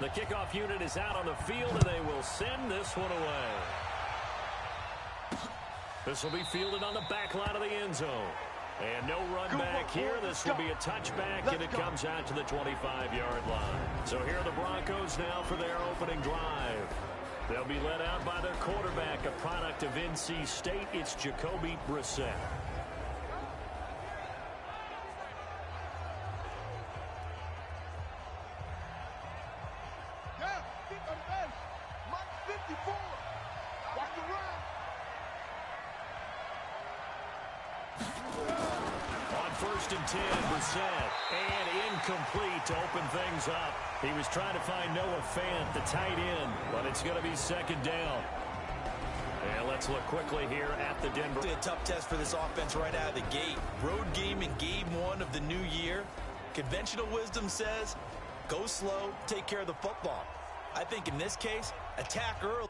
The kickoff unit is out on the field, and they will send this one away. This will be fielded on the back line of the end zone. And no run back here. This will be a touchback, and it comes out to the 25-yard line. So here are the Broncos now for their opening drive. They'll be led out by their quarterback, a product of NC State. It's Jacoby Brissett. First and 10, Brissett, and incomplete to open things up. He was trying to find Noah Fant, the tight end, but it's going to be second down. And let's look quickly here at the Denver. A tough test for this offense right out of the gate. Road game in game one of the new year. Conventional wisdom says, go slow, take care of the football. I think in this case, attack early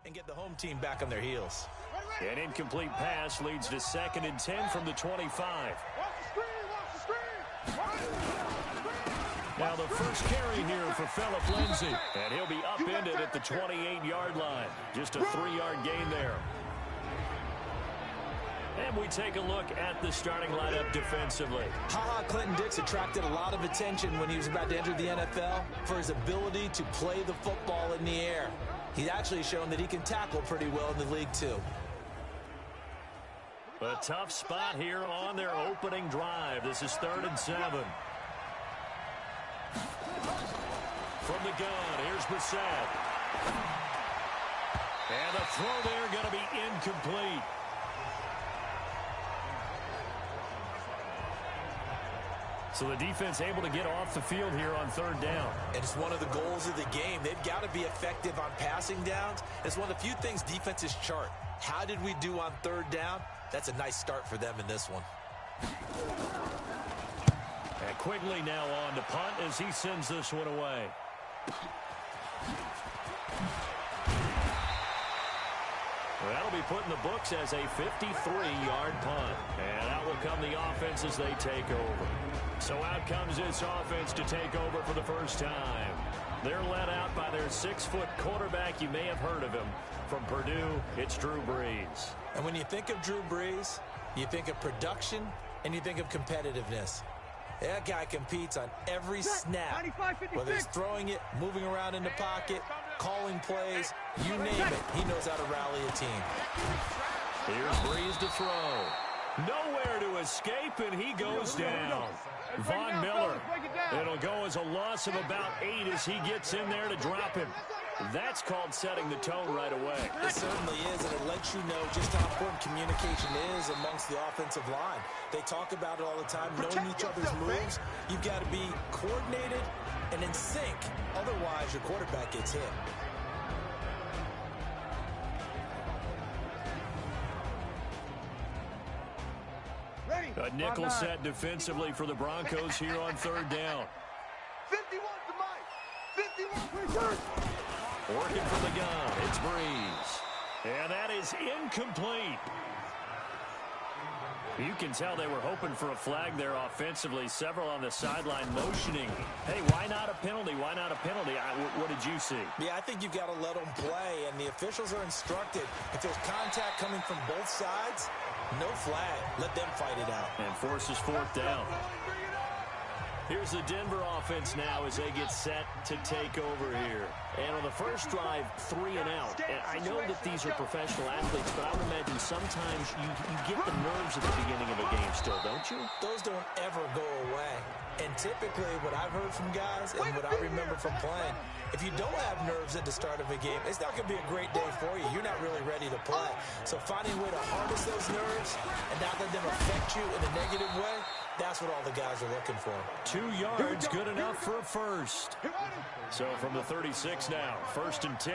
and get the home team back on their heels. An incomplete pass leads to second and 10 from the 25. Now the first carry here for Phillip Lindsay. And he'll be upended at the 28-yard line. Just a 3-yard gain there. And we take a look at the starting lineup defensively. Clinton Dix attracted a lot of attention when he was about to enter the NFL for his ability to play the football in the air. He's actually shown that he can tackle pretty well in the league, too. A tough spot here on their opening drive. This is 3rd and 7. From the gun, here's Brissett. And the throw there going to be incomplete. So the defense able to get off the field here on 3rd down. And it's one of the goals of the game. They've got to be effective on passing downs. It's one of the few things defenses chart. How did we do on 3rd down? That's a nice start for them in this one. And Quigley now on to punt as he sends this one away. Well, that'll be put in the books as a 53-yard punt. And out will come the offense as they take over. So out comes this offense to take over for the first time. They're led out by their 6-foot quarterback. You may have heard of him. From Purdue, it's Drew Brees. And when you think of Drew Brees, you think of production and you think of competitiveness. That guy competes on every snap, whether he's throwing it, moving around in the pocket, calling plays, you name it, he knows how to rally a team. Here's Brees to throw. Nowhere to escape, and he goes down. Von Miller. It'll go as a loss of about 8 as he gets in there to drop him. That's called setting the tone right away. It certainly is, and it lets you know just how important communication is amongst the offensive line. They talk about it all the time, knowing each other's moves. You've got to be coordinated and in sync. Otherwise, your quarterback gets hit. A nickel set defensively for the Broncos here on 3rd down. 51 to Mike. 51. Working from the gun, it's Brees. And that is incomplete. You can tell they were hoping for a flag there offensively. Several on the sideline motioning. Hey, why not a penalty? Why not a penalty? What did you see? Yeah, I think you've got to let them play, and the officials are instructed. If there's contact coming from both sides, no flag. Let them fight it out. And forces 4th down. Here's the Denver offense now as they get set to take over here. And on the first drive, 3 and out. And I know that these are professional athletes, but I would imagine sometimes you get the nerves at the beginning of a game still, don't you? Those don't ever go away. And typically what I've heard from guys and what I remember from playing, if you don't have nerves at the start of a game, it's not going to be a great day for you. You're not really ready to play. So finding a way to harness those nerves and not let them affect you in a negative way, that's what all the guys are looking for. 2 yards, good enough for a first. So from the 36 now, 1st and 10.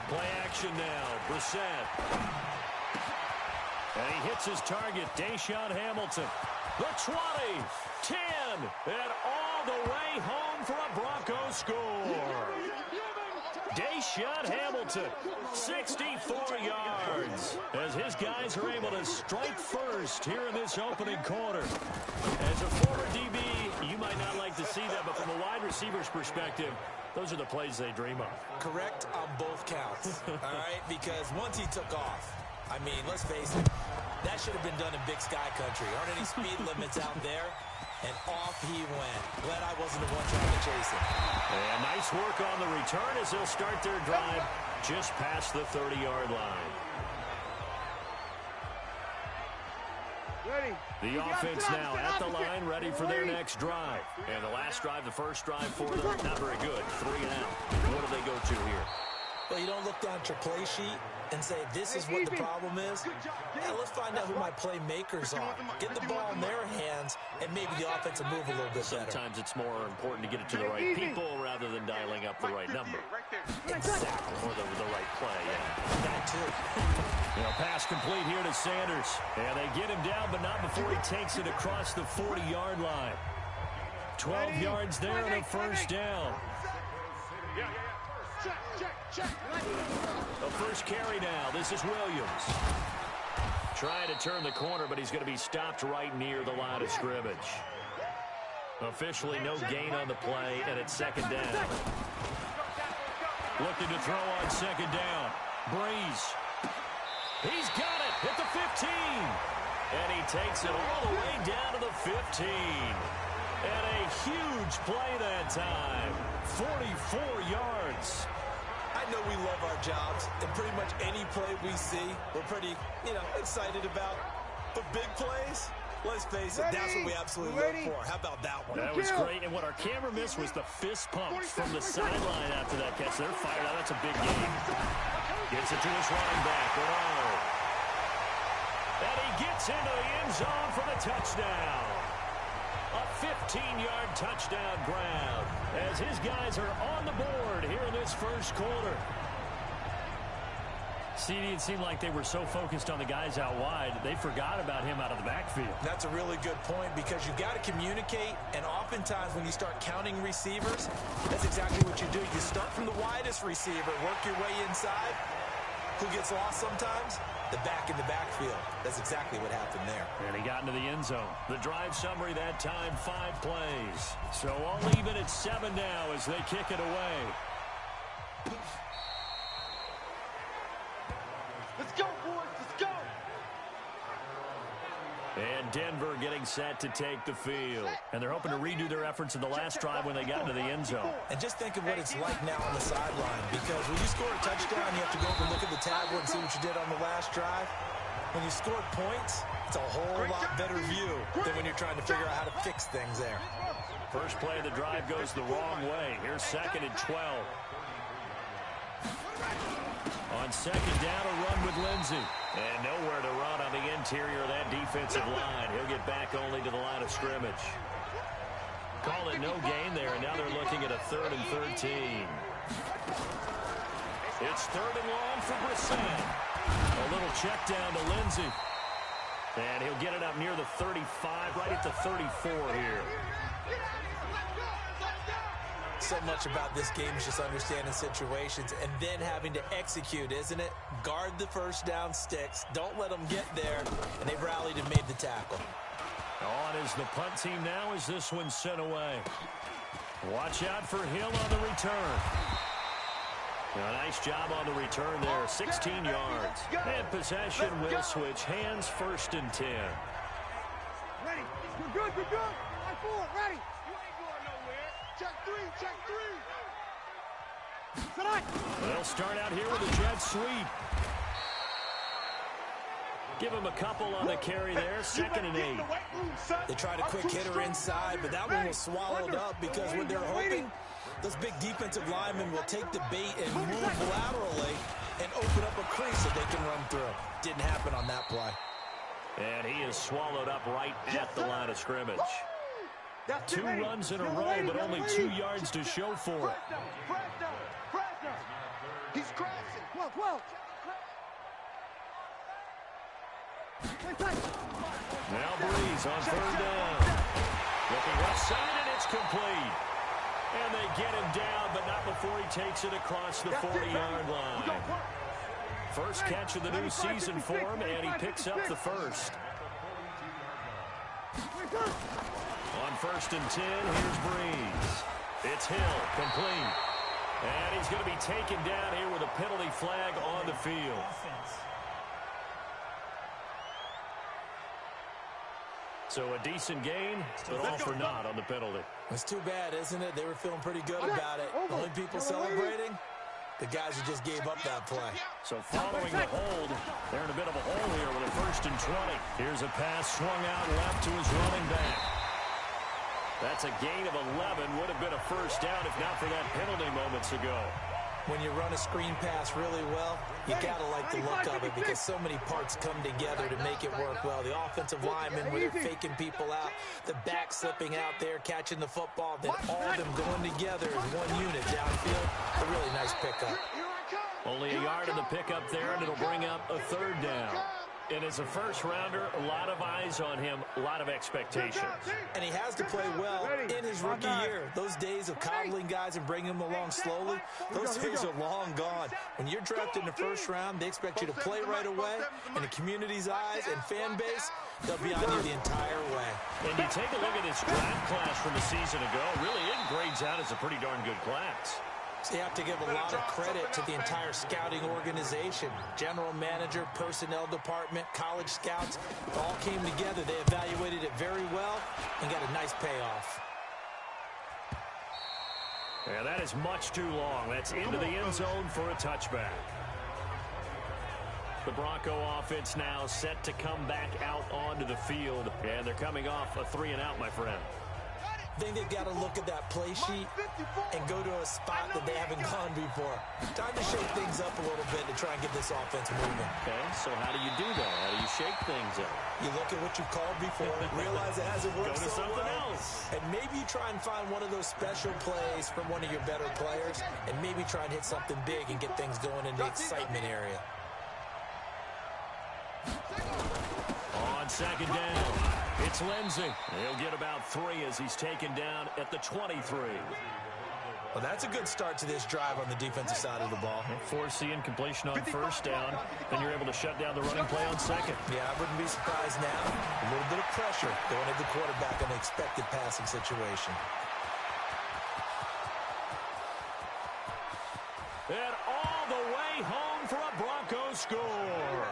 Play action now, Brissett. And he hits his target, Deshaun Hamilton. The 20, 10, and all the way home for a Broncos score. Deshaun Hamilton, 64 yards, as his guys are able to strike first first here in this opening quarter. As a former DB, you might not like to see that, but from a wide receiver's perspective, those are the plays they dream of. Correct on both counts, all right? Because once he took off, I mean, let's face it, that should have been done in Big Sky Country. Aren't any speed limits out there? And off he went. Glad I wasn't the one trying to chase him. And nice work on the return as they'll start their drive just past the 30-yard line. Ready. The offense now at the line, ready for their next drive. And the last drive, the first drive for them, not very good. 3 and out. What do they go to here? Well, you don't look down at your play sheet and say, this is what the problem is. Yeah, let's find out who my playmakers are. Get the ball in their hands, and maybe the offense will move a little bit better. Sometimes it's more important to get it to the right people rather than dialing up the right number. Exactly. Or the right play, yeah. That too. Pass complete here to Sanders. And they get him down, but not before he takes it across the 40-yard line. 12 yards there and a first down. The first carry now. This is Williams. Trying to turn the corner, but he's going to be stopped right near the line of scrimmage. Officially no gain on the play, and it's second down. Looking to throw on second down. Breeze. He's got it at the 15. And he takes it all the way down to the 15. And a huge play that time. 44 yards. I know we love our jobs, and pretty much any play we see, we're pretty, excited about. But big plays, let's face it, that's what we absolutely look for. How about that one? That was great, and what our camera missed was the fist pumps from the sideline after that catch. They're fired out. That's a big game. Gets it to his running back, Bernard. And he gets into the end zone for the touchdown. A 15-yard touchdown grab as his guys are on the board here in this first quarter. CD, it seemed like they were so focused on the guys out wide, they forgot about him out of the backfield. That's a really good point because you've got to communicate, and oftentimes when you start counting receivers, that's exactly what you do. You start from the widest receiver, work your way inside. Who gets lost sometimes? The back in the backfield. That's exactly what happened there. And he got into the end zone. The drive summary that time, 5 plays. So all even at 7 now as they kick it away. Let's go, boys. Let's go. And Denver getting set to take the field. And they're hoping to redo their efforts in the last drive when they got into the end zone. And just think of what it's like now on the sideline, because when you score a touchdown, you have to go over and look at the tablet and see what you did on the last drive. When you score points, it's a whole lot better view than when you're trying to figure out how to fix things there. First play of the drive goes the wrong way. Here's 2nd and 12. On second down, a run with Lindsey. And nowhere to run on the interior of that defensive line. He'll get back only to the line of scrimmage. Call it no gain there, and now they're looking at a 3rd and 13. It's 3rd and long for Brisson. A little check down to Lindsey. And he'll get it up near the 35, right at the 34 here. So much about this game is just understanding situations and then having to execute, isn't it? Guard the first down sticks. Don't let them get there. And they've rallied and made the tackle. On is the punt team now as this one's sent away. Watch out for Hill on the return. A nice job on the return there. 16 yards. And possession will switch hands, 1st and 10. Ready. You're good. You're good. I fool. Ready. You ain't going nowhere. Check 3. Check 3. Tonight. They'll start out here with a jet sweep. Give him a couple on the carry there. 2nd and 8. They tried a quick hitter inside, but that one was swallowed up because when they're hoping those big defensive linemen will take the bait and move laterally and open up a crease that they can run through. Didn't happen on that play. And he is swallowed up right at the line of scrimmage. 2 runs in a row, but only 2 yards to show for it. He's crashing. 12. Now Breeze on 3rd down. Looking left side, and it's complete. And they get him down, but not before he takes it across the 40-yard line. First catch of the new season for him, and he picks up the first. On 1st and 10, here's Breeze. It's Hill, complete. And he's going to be taken down here with a penalty flag on the field. So a decent gain, but all for naught on the penalty. It's too bad, isn't it? They were feeling pretty good about it. The only people celebrating, the guys who just gave up that play. So following the hold, they're in a bit of a hole here with a 1st and 20. Here's a pass swung out left to his running back. That's a gain of 11. Would have been a first down if not for that penalty moments ago. When you run a screen pass really well, you got to like the look of it because so many parts come together to make it work well. The offensive linemen, where they're faking people out, the back slipping out there, catching the football, then all of them going together as one unit downfield. A really nice pickup. Only a yard in the pickup there, and it'll bring up a 3rd down. And as a first-rounder, a lot of eyes on him, a lot of expectations. And he has to play well in his rookie year. Those days of coddling guys and bringing them along slowly, those days are long gone. When you're drafted in the 1st round, they expect you to play right away. In the community's eyes and fan base, they'll be on you the entire way. And you take a look at this draft class from a season ago, really it grades out as a pretty darn good class. So you have to give a lot of credit to the entire scouting organization. General manager, personnel department, college scouts, all came together. They evaluated it very well and got a nice payoff. Yeah, that is much too long. That's into the end zone for a touchback. The Bronco offense now set to come back out onto the field, and they're coming off a 3-and-out, my friend. I think they've got to look at that play sheet and go to a spot that they haven't gone before. Time to shake things up a little bit to try and get this offense moving. Okay, so how do you do that? How do you shake things up? You look at what you've called before, realize it hasn't worked so well, else. and maybe you try and find one of those special plays from one of your better players, and maybe try and hit something big and get things going in the excitement area. On 2nd down, it's Lindsey. He'll get about 3 as he's taken down at the 23. Well, that's a good start to this drive on the defensive side of the ball. Force the incompletion on 1st down, then you're able to shut down the running play on 2nd. Yeah, I wouldn't be surprised now. A little bit of pressure going at the quarterback in an expected passing situation. And all the way home for a Bronco score.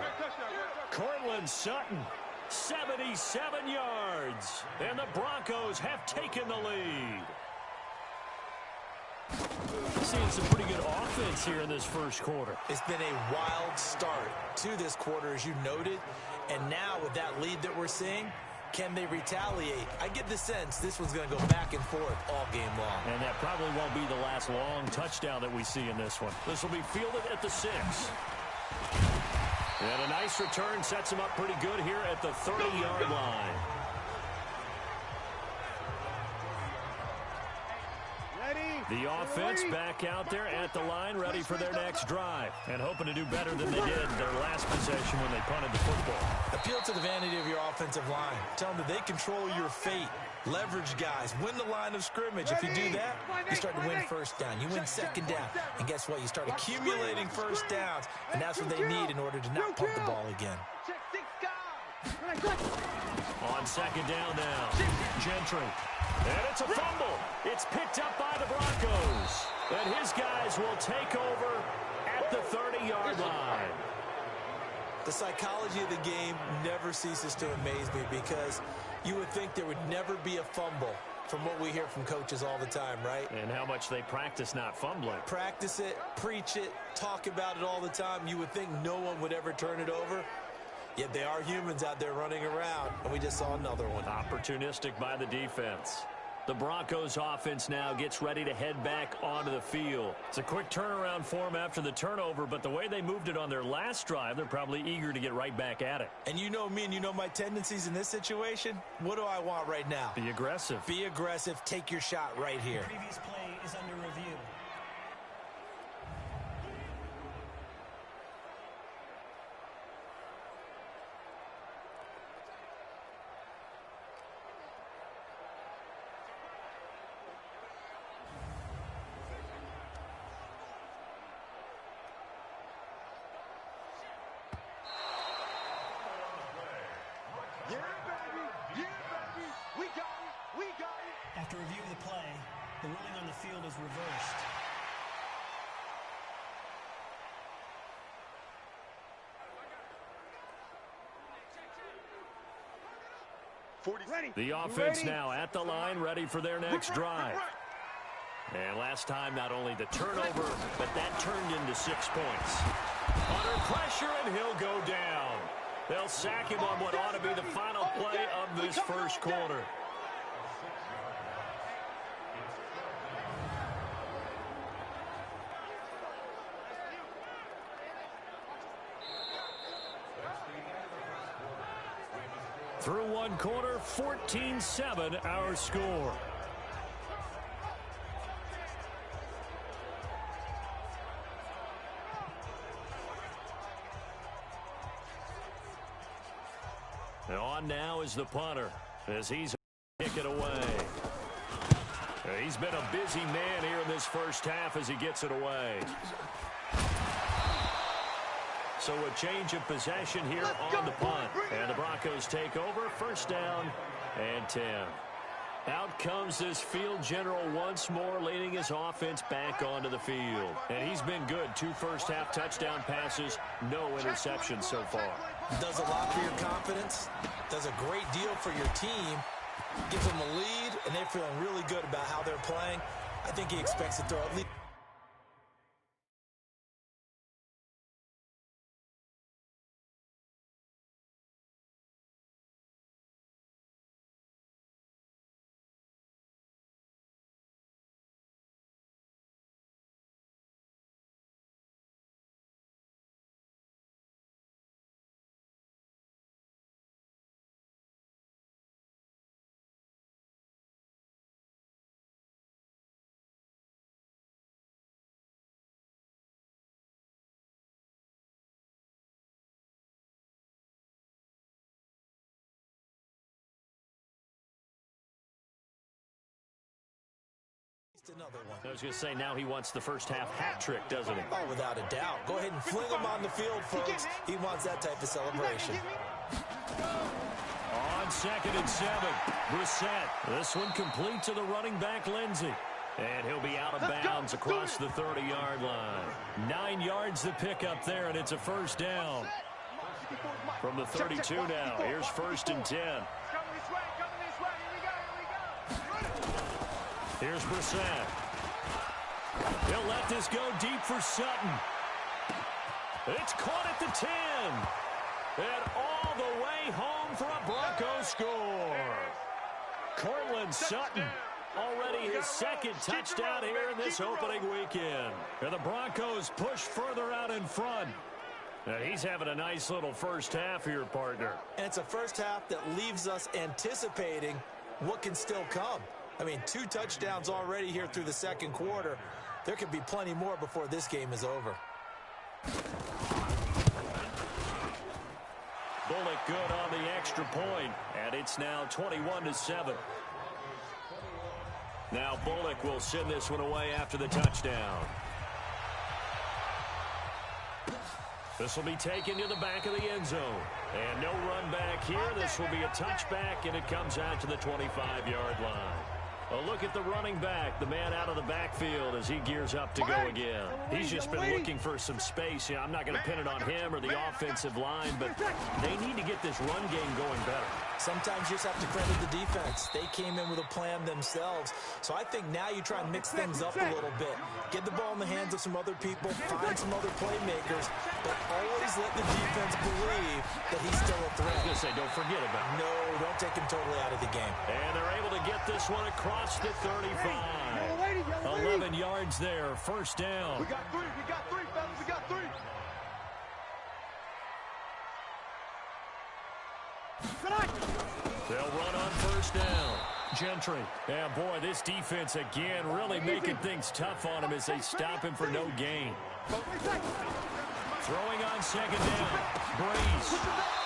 Cortland Sutton, 77 yards. And the Broncos have taken the lead. Seeing some pretty good offense here in this 1st quarter. It's been a wild start to this quarter, as you noted. And now with that lead that we're seeing, can they retaliate? I get the sense this one's going to go back and forth all game long. And that probably won't be the last long touchdown that we see in this one. This will be fielded at the 6. And a nice return sets him up pretty good here at the 30-yard line. The offense back out there at the line, ready for their next drive, and hoping to do better than they did their last possession when they punted the football. Appeal to the vanity of your offensive line. Tell them that they control your fate. Leverage guys. Win the line of scrimmage. If you do that, you start to win 1st down. You win 2nd down. And guess what? You start accumulating 1st downs, and that's what they need in order to not pump the ball again. On 2nd down now, Gentry. And it's a fumble. It's picked up by the Broncos. And his guys will take over at the 30-yard line. The psychology of the game never ceases to amaze me because you would think there would never be a fumble from what we hear from coaches all the time, right? And how much they practice not fumbling. Practice it, preach it, talk about it all the time. You would think no one would ever turn it over. Yet they are humans out there running around, and we just saw another one. Opportunistic by the defense. The Broncos offense now gets ready to head back onto the field. It's a quick turnaround for them after the turnover, but the way they moved it on their last drive, they're probably eager to get right back at it. And you know me and you know my tendencies in this situation. What do I want right now? Be aggressive. Be aggressive. Take your shot right here. The previous play is under review. We got it. We got it. After review of the play, the ruling on the field is reversed. The offense now at the line, ready for their next drive. And last time, not only the turnover, but that turned into 6 points. Under pressure, and he'll go down. They'll sack him on what ought to be the final play of this first quarter. Through one quarter, 14-7 our score. And on now is the punter as he's kick it away. He's been a busy man here in this first half as he gets it away. So a change of possession here on the punt. And the Broncos take over, first down and 10. Out comes this field general once more, leading his offense back onto the field. And he's been good. 2 first-half touchdown passes, no interceptions so far. Does a lot for your confidence, does a great deal for your team, gives them a lead, and they're feeling really good about how they're playing. I think he expects to throw at least. Another one. I was going to say, now he wants the first half hat trick, doesn't he? Oh, without a doubt. Go ahead and fling him on the field, folks. He wants that type of celebration. On 2nd and 7, Brissett. This one complete to the running back, Lindsey. And he'll be out of bounds across the 30-yard line. 9 yards to pick up there, and it's a first down. From the 32 now, here's 1st and 10. Here's Brissett. He'll let this go deep for Sutton. It's caught at the 10. And all the way home for a Broncos score. Cortland Sutton, already his 2nd touchdown here in this opening weekend. And the Broncos push further out in front. Now he's having a nice little first half here, partner. And it's a first half that leaves us anticipating what can still come. I mean, 2 touchdowns already here through the second quarter. There could be plenty more before this game is over. Bullock good on the extra point, and it's now 21-7. Now Bullock will send this one away after the touchdown. This will be taken to the back of the end zone. And no run back here. This will be a touchback, and it comes out to the 25-yard line. A look at the running back, the man out of the backfield as he gears up to go again. He's just been looking for some space. I'm not going to pin it on him or the offensive line, but they need to get this run game going better. Sometimes you just have to credit the defense. They came in with a plan themselves. So I think now you try and mix things up a little bit. Get the ball in the hands of some other people, find some other playmakers, but always let the defense believe that he's still a threat. I was going to say, don't forget about it. No, don't take him totally out of the game. And they're able to get this one across the 35. 11 yards there, first down. We got 3, fellas, we got 3. They'll run on first down. Gentry. Yeah, boy, this defense again really making things tough on him as they stop him for no gain. Throwing on second down. Breeze.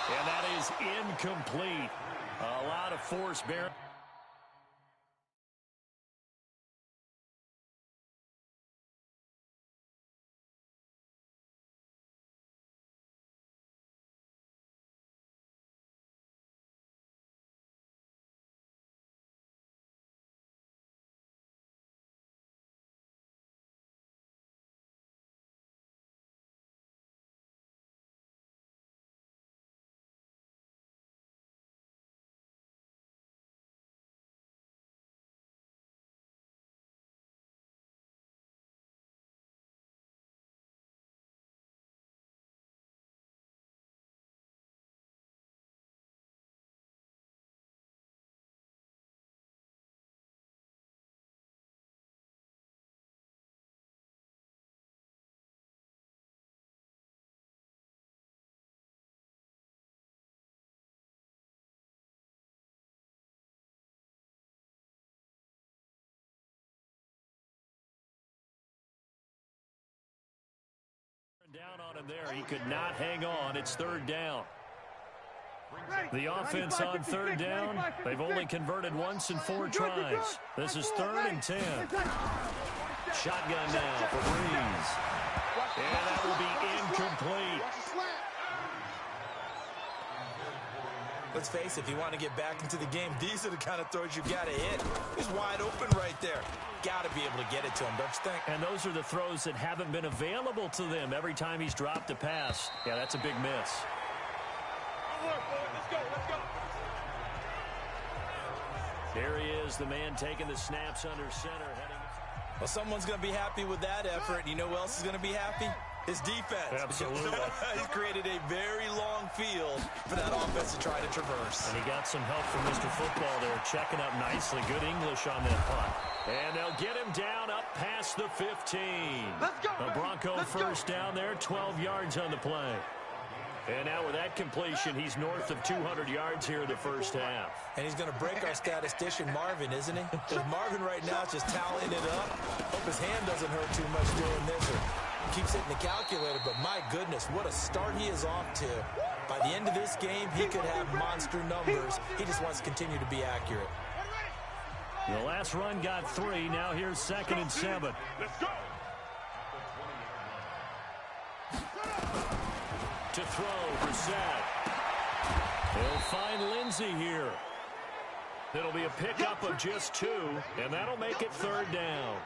And that is incomplete. A lot of force bearing. Down on him there. He could not hang on. It's third down. The offense on third down, they've only converted once in 4 tries. This is 3rd and 10. Shotgun now for Breeze. And that will be incomplete. Let's face it, if you want to get back into the game, these are the kind of throws you got to hit. He's wide open right there. Got to be able to get it to him, don't you think? And those are the throws that haven't been available to them every time he's dropped a pass. Yeah, that's a big miss. Let's go. Here he is, the man taking the snaps under center. Well, someone's going to be happy with that effort. You know who else is going to be happy? His defense. Absolutely. He's created a very long field for that offense to try to traverse. And he got some help from Mr. Football there, checking up nicely. Good English on that punt. And they'll get him down up past the 15. Let's go. The Bronco first down there, 12 yards on the play. And now with that completion, he's north of 200 yards here in the first half. And he's going to break our statistician, Marvin, isn't he? Because Marvin right now is just tallying it up. Hope his hand doesn't hurt too much doing this or keeps hitting the calculator. But my goodness, what a start he is off to. By the end of this game, he could have monster numbers. He just wants to continue to be accurate. The last run got 3. Now here's 2nd and 7. Let's go. To throw, Brissett. He'll find Lindsey here. It'll be a pickup of just 2, and that'll make it 3rd down.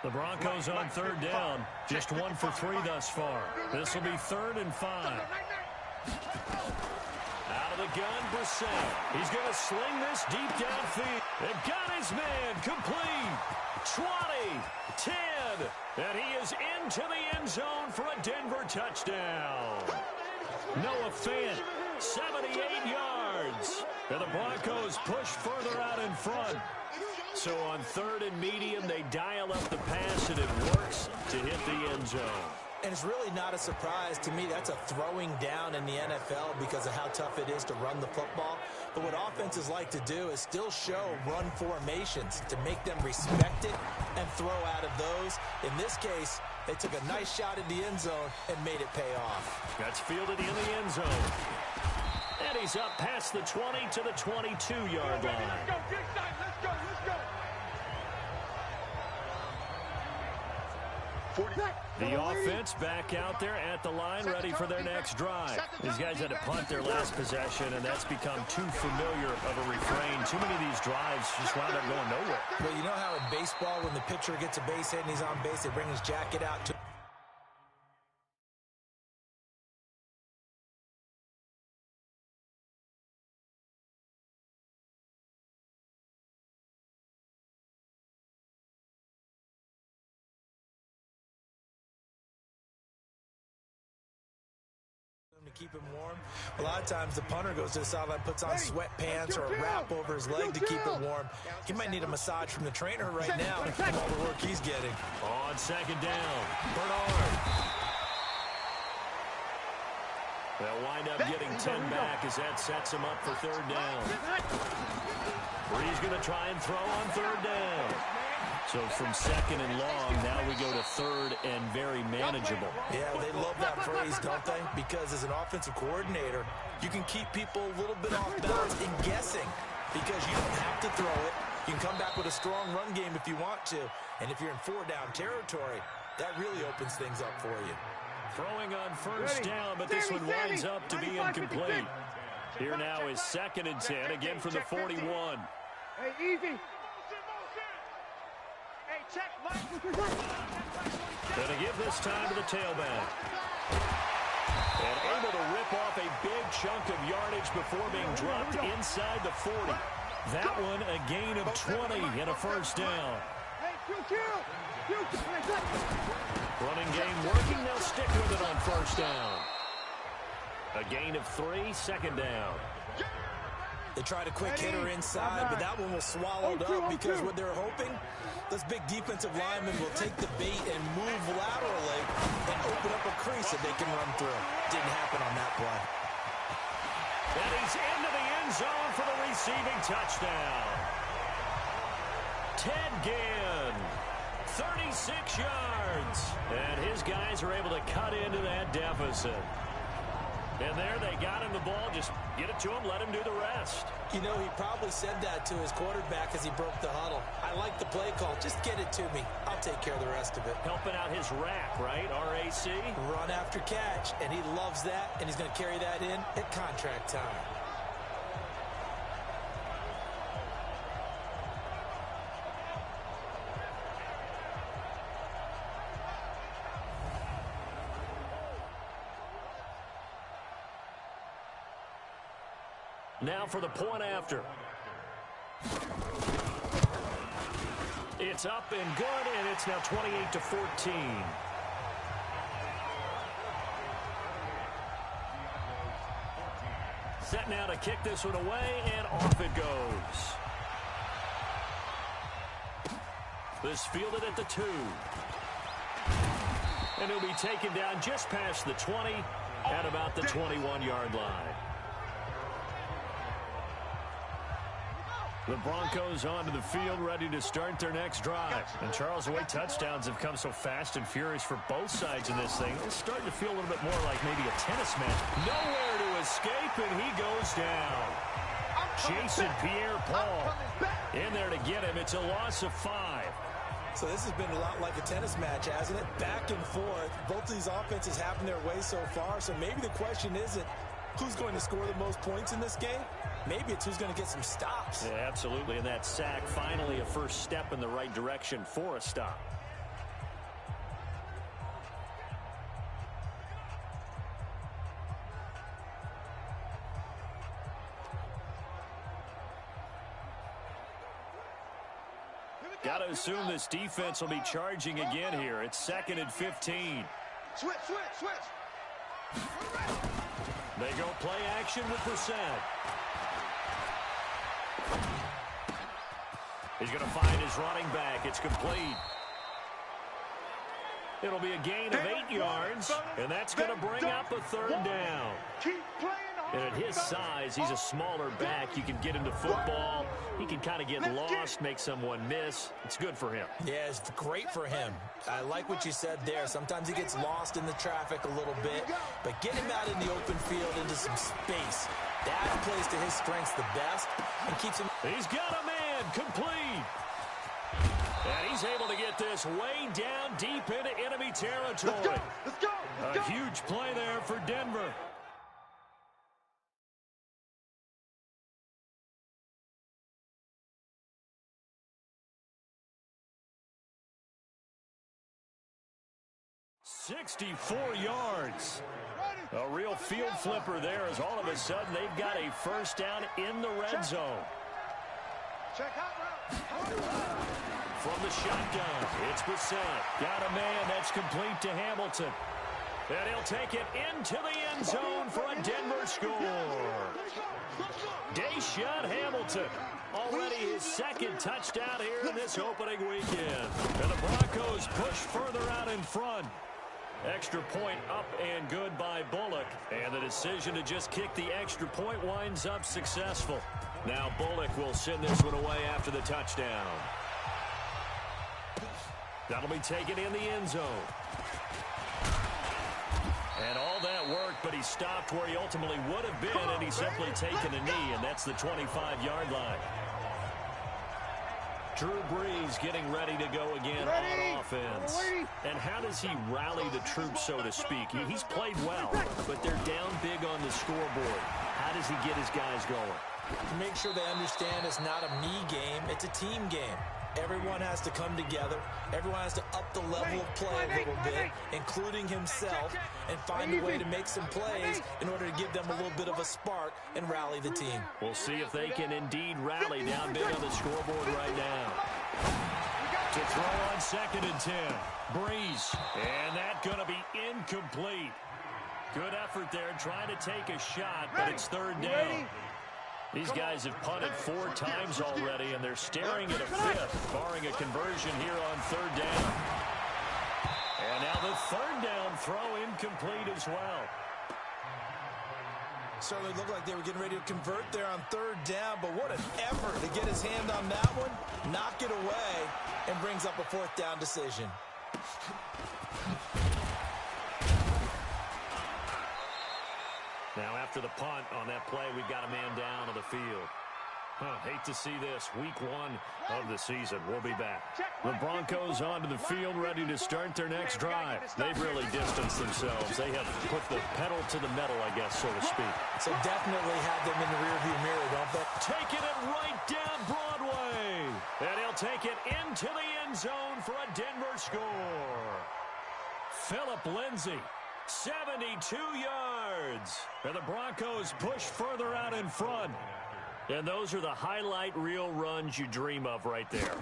The Broncos on 3rd down, just 1 for 3 thus far. This will be 3rd and 5. Out of the gun, Brissett. He's going to sling this deep downfield. They've got his man complete. 20, 10, and he is into the end zone for a Denver touchdown. Noah Fant, 78 yards. And the Broncos push further out in front. So on 3rd and medium, they dial up the pass, and it works to hit the end zone. And it's really not a surprise to me. That's a throwing down in the NFL because of how tough it is to run the football. But what offenses like to do is still show run formations to make them respect it and throw out of those. In this case, they took a nice shot at the end zone and made it pay off. That's fielded in the end zone. And he's up past the 20 to the 22-yard line. Let's go, big time. Let's go. 40. The offense back out there at the line, ready for their next drive. These guys had to punt their last possession, and that's become too familiar of a refrain. Too many of these drives just wound up going nowhere. Well, you know how in baseball, when the pitcher gets a base hit and he's on base, they bring his jacket out to keep him warm. A lot of times the punter goes to the sideline, puts on sweatpants or a wrap over his leg to keep it warm. He might need a massage from the trainer right now from all the work he's getting. On 2nd down, Bernard. They'll wind up getting 10 back as that sets him up for 3rd down. Bree's going to try and throw on 3rd down. So from 2nd and long, now we go to 3rd and very manageable. Yeah, they love that phrase, don't they? Because as an offensive coordinator, you can keep people a little bit off balance and guessing because you don't have to throw it. You can come back with a strong run game if you want to. And if you're in 4-down territory, that really opens things up for you. Throwing on 1st down, but this one winds up to be incomplete. Here now is 2nd and 10, again from the 41. Hey, easy. Gonna give this time to the tailback. And able to rip off a big chunk of yardage before being dropped inside the 40. That one a gain of 20 and a 1st down. Running game working, they'll stick with it on 1st down. A gain of 3, 2nd down. They tried a quick hitter inside, but that one was swallowed up because what they're hoping, this big defensive lineman will take the bait and move laterally and open up a crease that they can run through. Didn't happen on that play. And he's into the end zone for the receiving touchdown. Ted Ginn, 36 yards. And his guys are able to cut into that deficit. And there they got him the ball. Just get it to him, let him do the rest. You know, he probably said that to his quarterback as he broke the huddle. I like the play call. Just get it to me. I'll take care of the rest of it. Helping out his rack, right? RAC? Run after catch. And he loves that, and he's going to carry that in at contract time. Now for the point after. It's up and good, and it's now 28-14. Set now to kick this one away, and off it goes. This fielded at the 2. And he'll be taken down just past the 20 at about the 21-yard line. The Broncos onto the field, ready to start their next drive. And Charles, the way touchdowns have come so fast and furious for both sides in this thing, it's starting to feel a little bit more like maybe a tennis match. Nowhere to escape, and he goes down. Jason Pierre-Paul in there to get him. It's a loss of 5. So this has been a lot like a tennis match, hasn't it? Back and forth. Both of these offenses having their way so far. So maybe the question isn't who's going to score the most points in this game. Maybe it's who's going to get some stops. Yeah, absolutely. And that sack, finally a first step in the right direction for a stop. Got to assume this defense will be charging again here. It's 2nd and 15. Switch, switch, switch. They go play action with Brissett. He's going to find his running back. It's complete. It'll be a gain of 8 yards, and that's going to bring up a 3rd down. And at his size, he's a smaller back. You can get into football. He can kind of get lost, make someone miss. It's good for him. Yeah, it's great for him. I like what you said there. Sometimes he gets lost in the traffic a little bit, but get him out in the open field into some space. That plays to his strengths the best and keeps him. He's got a man complete. And he's able to get this way down deep into enemy territory. Let's go. A huge play there for Denver. "64 yards. A real field flipper there as all of a sudden they've got a first down in the red zone. Check out From the shotgun, it's Brissett. Got a man that's complete to Hamilton. And he'll take it into the end zone for a Denver score. Deshaun Hamilton, already his 2nd touchdown here in this opening weekend. And the Broncos push further out in front. Extra point up and good by Bullock. And the decision to just kick the extra point winds up successful. Now Bullock will send this one away after the touchdown. That'll be taken in the end zone. And all that worked, but he stopped where he ultimately would have been, and he's simply taken a knee, and that's the 25-yard line. Drew Brees getting ready to go again on offense. And how does he rally the troops, so to speak? He's played well, but they're down big on the scoreboard. How does he get his guys going? Make sure they understand it's not a me game, it's a team game. Everyone has to come together. Everyone has to up the level of play a little bit, including himself, and find a way to make some plays in order to give them a little bit of a spark and rally the team. We'll see if they can indeed rally down big on the scoreboard right now. To throw on 2nd and 10. Brees. And that's going to be incomplete. Good effort there trying to take a shot, but it's 3rd down. These guys have punted 4 times already, and they're staring at a 5th, barring a conversion here on 3rd down. And now the 3rd down throw incomplete as well. Certainly looked like they were getting ready to convert there on third down, but what an effort to get his hand on that one, knock it away, and brings up a fourth down decision. Now after the punt on that play, we've got a man down on the field. Hate to see this. Week 1 of the season. We'll be back. The Broncos onto the field, ready to start their next drive. They've really distanced themselves. They have put the pedal to the metal, I guess, so to speak. So definitely have them in the rearview mirror, don't they? Taking it right down Broadway. And he'll take it into the end zone for a Denver score. Phillip Lindsay, 72 yards. And the Broncos push further out in front. And those are the highlight reel runs you dream of right there.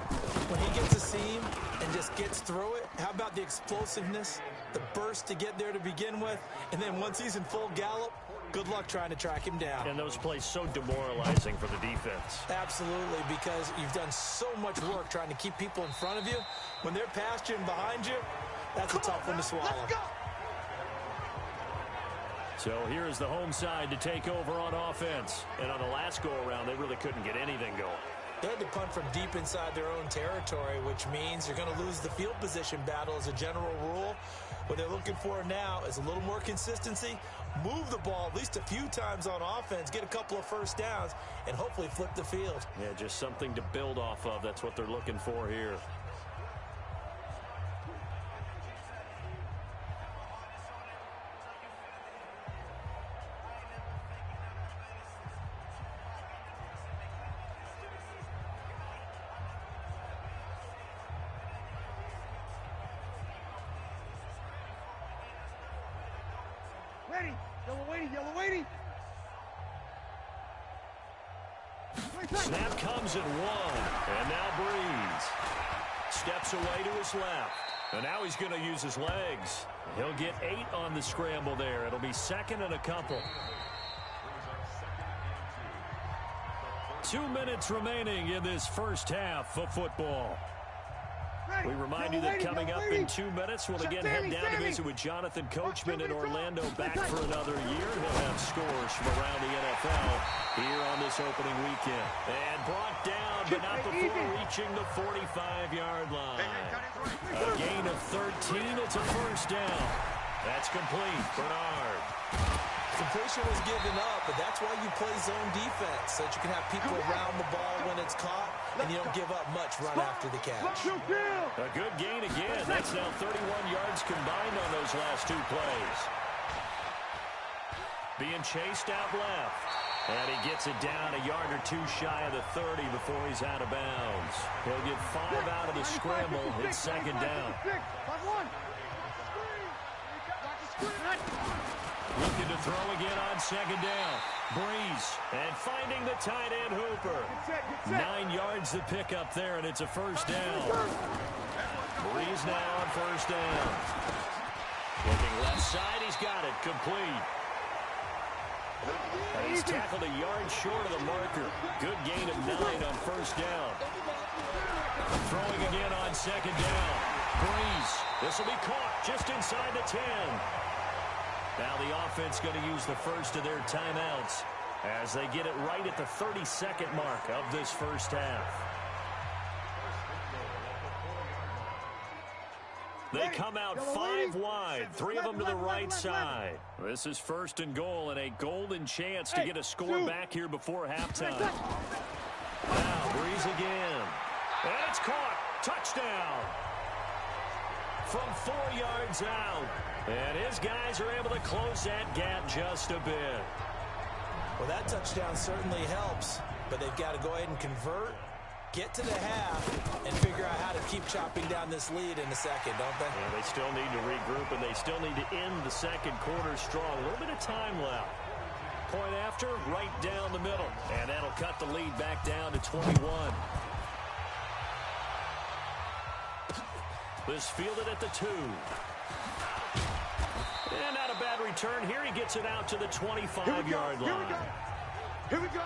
When he gets a seam and just gets through it, how about the explosiveness, the burst to get there to begin with, and then once he's in full gallop, good luck trying to track him down. And those plays so demoralizing for the defense. Absolutely, because you've done so much work trying to keep people in front of you. When they're past you and behind you, that's a tough one to swallow. Let's go. So here's the home side to take over on offense. And on the last go-around, they really couldn't get anything going. They had to punt from deep inside their own territory, which means you're going to lose the field position battle as a general rule. What they're looking for now is a little more consistency, move the ball at least a few times on offense, get a couple of first downs, and hopefully flip the field. Yeah, just something to build off of. That's what they're looking for here. Ready. Yellow waiting. Yellow waiting. Snap comes at 1. And now Breeze steps away to his left. And now he's going to use his legs. He'll get 8 on the scramble there. It'll be second and a couple. 2 minutes remaining in this first half of football. We remind you that coming up in 2 minutes, we'll again head down to visit with Jonathan Coachman in Orlando, back for another year. He'll have scores from around the NFL here on this opening weekend. And brought down, but not before reaching the 45-yard line. A gain of 13. It's a first down. That's complete. Bernard. Completion was given up, but that's why you play zone defense, so that you can have people around the ball when it's caught, and you don't give up much run after the catch. A good gain again. That's now 31 yards combined on those last 2 plays. Being chased out left. And he gets it down a yard or 2 shy of the 30 before he's out of bounds. He'll get 5 out of the scramble. It's second down. Looking to throw again on second down. Breeze, and finding the tight end Hooper. 9 yards to pick up there, and it's a first down. Breeze now on first down. Looking left side, he's got it, complete. And he's tackled a yard short of the marker. Good gain of 9 on first down. Throwing again on second down. Breeze, this will be caught just inside the 10. Now the offense going to use the first of their timeouts as they get it right at the 32nd mark of this first half. They come out 5 wide, 3 of them to the right side. This is first and goal and a golden chance to get a score back here before halftime. Now Breeze again. And it's caught. Touchdown. From 4 yards out. And his guys are able to close that gap just a bit. Well, that touchdown certainly helps, but they've got to go ahead and convert, get to the half, and figure out how to keep chopping down this lead in the second, don't they? Yeah, they still need to regroup, and they still need to end the second quarter strong. A little bit of time left. Point after, right down the middle. And that'll cut the lead back down to 21. This fielded at the 2. And not a bad return here. He gets it out to the 25-yard line. Here we go.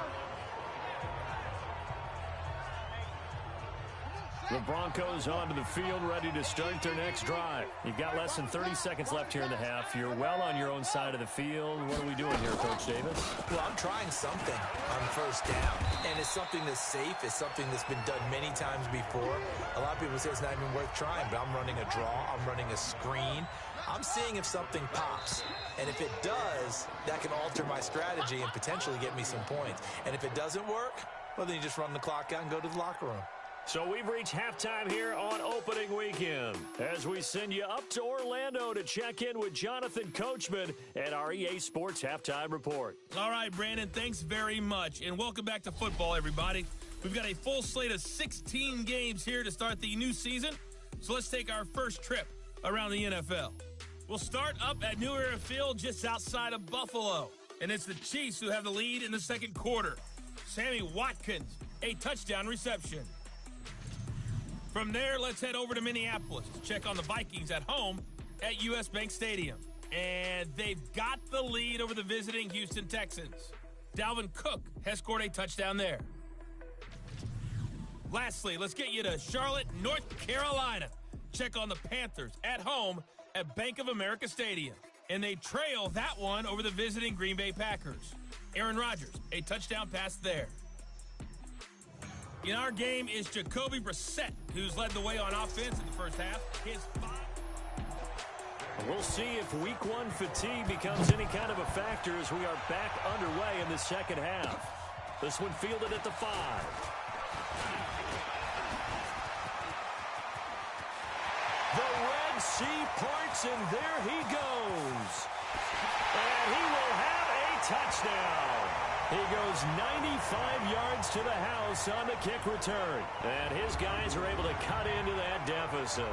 The Broncos onto the field, ready to start their next drive. You've got less than 30 seconds left here in the half. You're well on your own side of the field. What are we doing here, Coach Davis? Well, I'm trying something on first down, and it's something that's safe. It's something that's been done many times before. A lot of people say it's not even worth trying, but I'm running a draw. I'm running a screen. I'm seeing if something pops, and if it does, that can alter my strategy and potentially get me some points. And if it doesn't work, well, then you just run the clock out and go to the locker room. So we've reached halftime here on opening weekend as we send you up to Orlando to check in with Jonathan Coachman at our EA Sports Halftime Report. All right, Brandon, thanks very much, and welcome back to football, everybody. We've got a full slate of 16 games here to start the new season, so let's take our first trip around the NFL. We'll start up at New Era Field just outside of Buffalo, and it's the Chiefs who have the lead in the second quarter. Sammy Watkins, a touchdown reception. From there, let's head over to Minneapolis to check on the Vikings at home at US Bank Stadium. And they've got the lead over the visiting Houston Texans. Dalvin Cook has scored a touchdown there. Lastly, let's get you to Charlotte, North Carolina. Check on the Panthers at home at Bank of America Stadium. And they trail that one over the visiting Green Bay Packers. Aaron Rodgers, a touchdown pass there. In our game is Jacoby Brissett, who's led the way on offense in the first half. We'll see if week one fatigue becomes any kind of a factor as we are back underway in the second half. This one fielded at the 5. The Red Sea parts, and there he goes. And he will have a touchdown. He goes 95 yards to the house on the kick return. And his guys are able to cut into that deficit.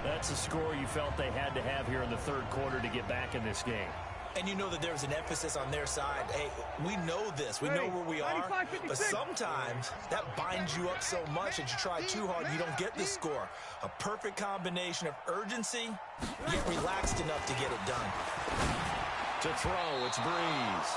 That's a score you felt they had to have here in the third quarter to get back in this game. And you know that there's an emphasis on their side. Hey, we know this. We know where we are. But sometimes that binds you up so much that you try too hard, you don't get the score. A perfect combination of urgency, yet relaxed enough to get it done. To throw, it's Breeze.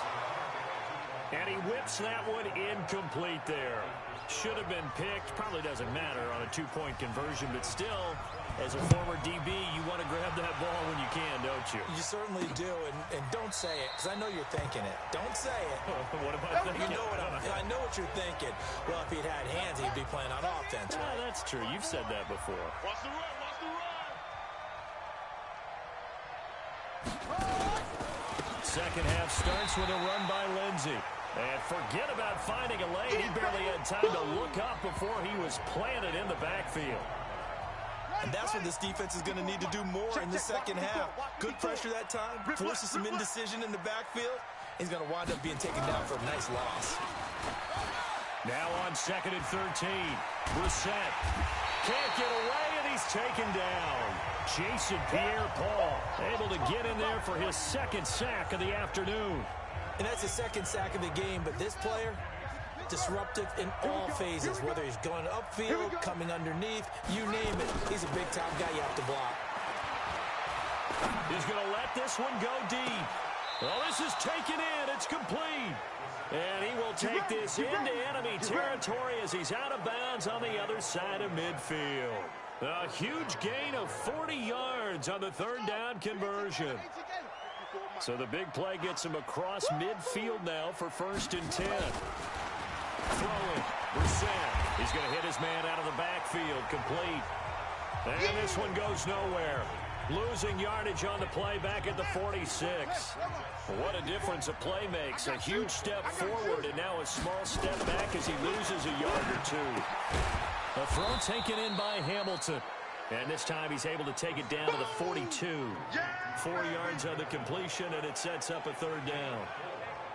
And he whips that one incomplete there. Should have been picked. Probably doesn't matter on a two-point conversion, but still, as a former DB, you want to grab that ball when you can, don't you? You certainly do, and don't say it, because I know you're thinking it. Don't say it. What am I thinking? You know I know what you're thinking. Well, if he'd had hands, he'd be playing on offense, right? That's true. You've said that before. Watch the run, watch the run. Second half starts with a run by Lindsey. And forget about finding a lane. He barely had time to look up before he was planted in the backfield. And that's what this defense is going to need to do more in the second half. Good pressure that time, forces some indecision in the backfield. He's going to wind up being taken down for a nice loss. Now on 2nd and 13. Brissett can't get away, and he's taken down. Jason Pierre-Paul able to get in there for his second sack of the afternoon. And that's his second sack of the game, but this player, disruptive in all phases, whether he's going upfield, coming underneath, you name it. He's a big-time guy you have to block. He's going to let this one go deep. Well, this is taken in. It's complete. And he will take this into enemy territory as he's out of bounds on the other side of midfield. A huge gain of 40 yards on the third down conversion. So the big play gets him across midfield now for 1st and 10. Throwing, Brissett. He's going to hit his man out of the backfield, complete. And this one goes nowhere. Losing yardage on the play back at the 46. What a difference a play makes. A huge step forward and now a small step back as he loses a yard or two. A throw taken in by Hamilton. And this time he's able to take it down to the 42. 4 yards on the completion, and it sets up a third down.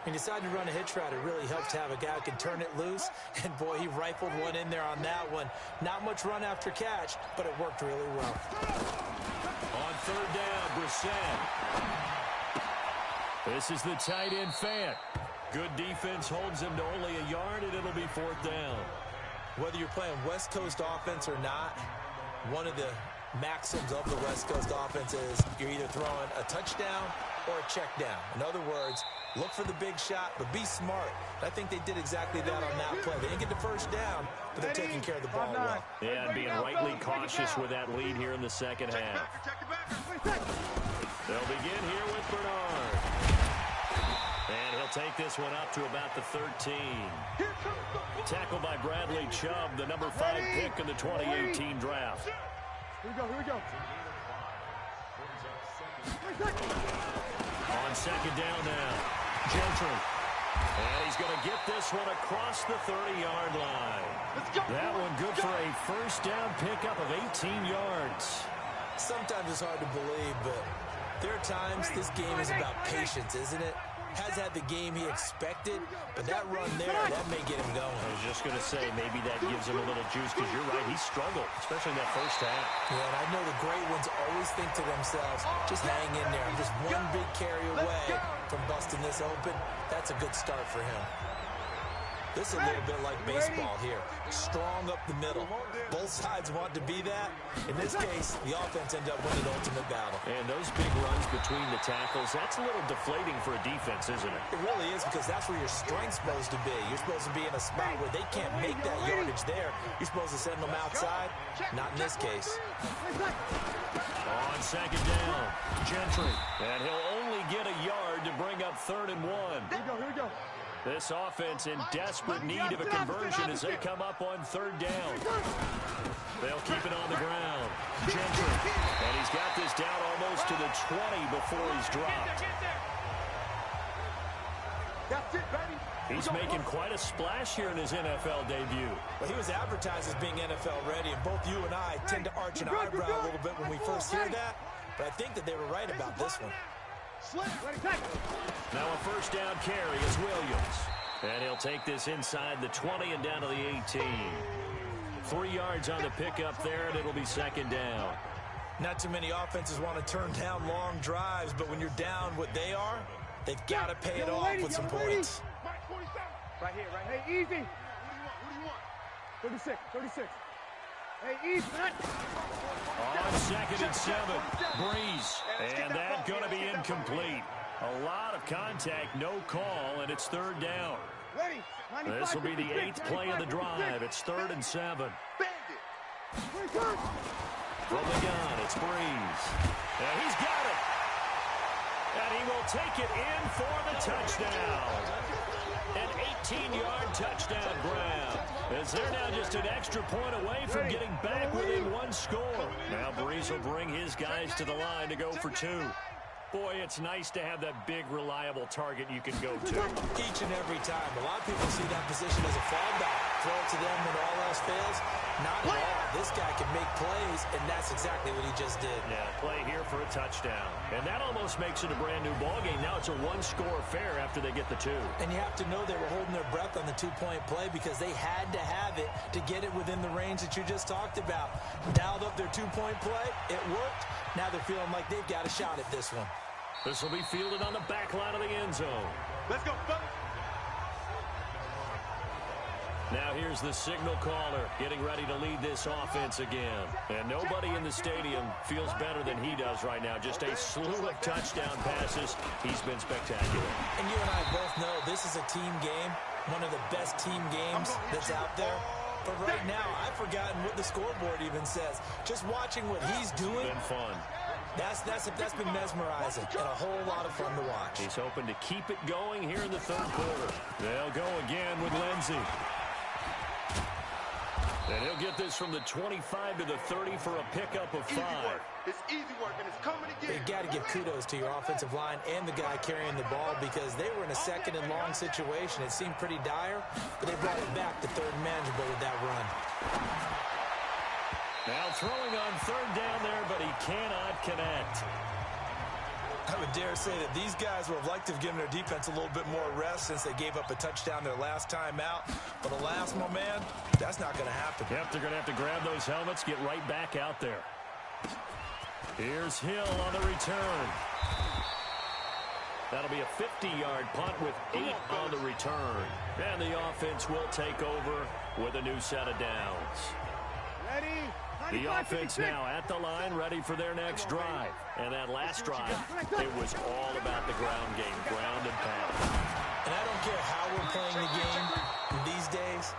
He decided to run a hitch route. It really helped to have a guy who can turn it loose. And, boy, he rifled one in there on that one. Not much run after catch, but it worked really well. On third down, Brissett. This is the tight end, Fant. Good defense holds him to only a yard, and it'll be 4th down. Whether you're playing West Coast offense or not, one of the maxims of the West Coast offense is you're either throwing a touchdown or a check down. In other words, look for the big shot, but be smart. I think they did exactly that on that play. They didn't get the first down, but they're taking care of the ball well. Yeah, and being rightly cautious with that lead here in the second half. They'll begin here with Bernard. And he'll take this one up to about the 13. Tackled by Bradley Chubb, the number 5 pick in the 2018 draft. Here we go. On second down now, Gentry. And he's going to get this one across the 30-yard line. That one good for a first down pickup of 18 yards. Sometimes it's hard to believe, but there are times this game is about patience, isn't it? Has had the game he expected, but that run there, that may get him going. I was just going to say, maybe that gives him a little juice, because you're right, he struggled, especially in that first half. Yeah, and I know the great ones always think to themselves, just hang in there. I'm just one big carry away from busting this open. That's a good start for him. This is a little bit like baseball here. Strong up the middle. Both sides want to be that. In this case, the offense ended up winning the ultimate battle. And those big runs between the tackles, that's a little deflating for a defense, isn't it? It really is, because that's where your strength's supposed to be. You're supposed to be in a spot where they can't make that yardage there. You're supposed to send them outside. Not in this case. On second down, Gentry. And he'll only get a yard to bring up 3rd and 1. Here we go. This offense in desperate need of a conversion as they come up on 3rd down. They'll keep it on the ground. Gentry. And he's got this down almost to the 20 before he's dropped. That's it, baby. He's making quite a splash here in his NFL debut. Well, he was advertised as being NFL ready, and both you and I tend to arch an eyebrow a little bit when we first hear that, but I think that they were right about this one. Now a first down carry is Williams. And he'll take this inside the 20 and down to the 18. 3 yards on the pickup there, and it'll be second down. Not too many offenses want to turn down long drives, but when you're down what they are, they've got to pay it off with some points. Right here. Hey, easy. What do you want? 36. Hey, easy. On 2nd and 7, Breeze. And that's going to be incomplete. A lot of contact, no call, and it's 3rd down. This will be the 8th play of the drive. It's 3rd and 7. From the gun, it's Breeze. And he's got it. And he will take it in for the touchdown. An 18-yard touchdown grab. As they're now just an extra point away from getting back within 1 score. Now Breeze will bring his guys to the line to go for 2. Boy, it's nice to have that big, reliable target you can go to. Each and every time. A lot of people see that position as a fallback. Throw it to them when all else fails. Not at all. This guy can make plays, and that's exactly what he just did. Yeah, play here for a touchdown. And that almost makes it a brand-new ballgame. Now it's a 1-score affair after they get the 2. And you have to know they were holding their breath on the 2-point play because they had to have it to get it within the range that you just talked about. Dialed up their 2-point play. It worked. Now they're feeling like they've got a shot at this one. This will be fielded on the back line of the end zone. Let's go, fellas. Now here's the signal caller getting ready to lead this offense again. And nobody in the stadium feels better than he does right now. Just a slew of touchdown passes. He's been spectacular. And you and I both know this is a team game, one of the best team games that's out there. But right now, I've forgotten what the scoreboard even says. Just watching what he's doing. Been fun. That's been mesmerizing and a whole lot of fun to watch. He's hoping to keep it going here in the 3rd quarter. They'll go again with Lindsey. And he'll get this from the 25 to the 30 for a pickup of 5. It's easy work, and it's coming again. You got to give kudos to your offensive line and the guy carrying the ball because they were in a 2nd and long situation. It seemed pretty dire, but they brought it back to 3rd and manageable with that run. Now throwing on 3rd down there, but he cannot connect. I would dare say that these guys would have liked to have given their defense a little bit more rest since they gave up a touchdown their last time out. But alas, my man, that's not going to happen. Yep, they're going to have to grab those helmets, get right back out there. Here's Hill on the return. That'll be a 50-yard punt with 8 on the return. And the offense will take over with a new set of downs. The offense now at the line, ready for their next drive. And that last drive, it was all about the ground game, ground and pound. And I don't care how we're playing the game these days,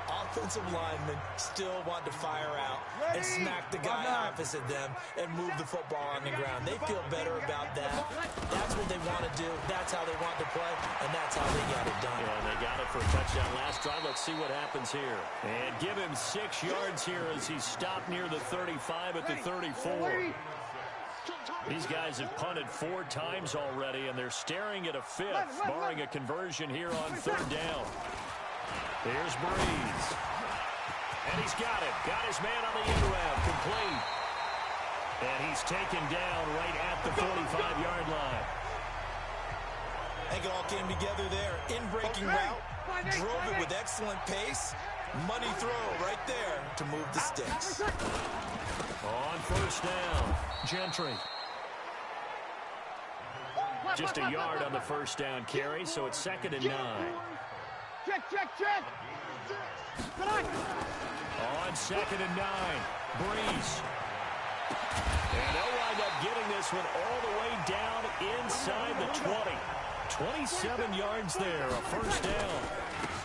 offensive linemen still want to fire out and smack the guy opposite them and move the football on the ground. They feel better about that. That's what they want to do. That's how they want to play, and that's how they got it done. Yeah, and they got it for a touchdown last drive. Let's see what happens here. And give him 6 yards here as he stopped near the 35 at the 34. These guys have punted 4 times already, and they're staring at a 5th, barring a conversion here on 3rd down. Here's Breeze. And he's got it. Got his man on the end route. Complete. And he's taken down right at the 45-yard line. I think it all came together there. In-breaking route. Drove it with excellent pace. Money throw right there to move the sticks. On 1st down, Gentry. Just a yard on the 1st down carry, so it's 2nd and 9. Check, check, check. On 2nd and 9, Breeze. And they'll wind up getting this one all the way down inside the 20. 27 yards there, a 1st down.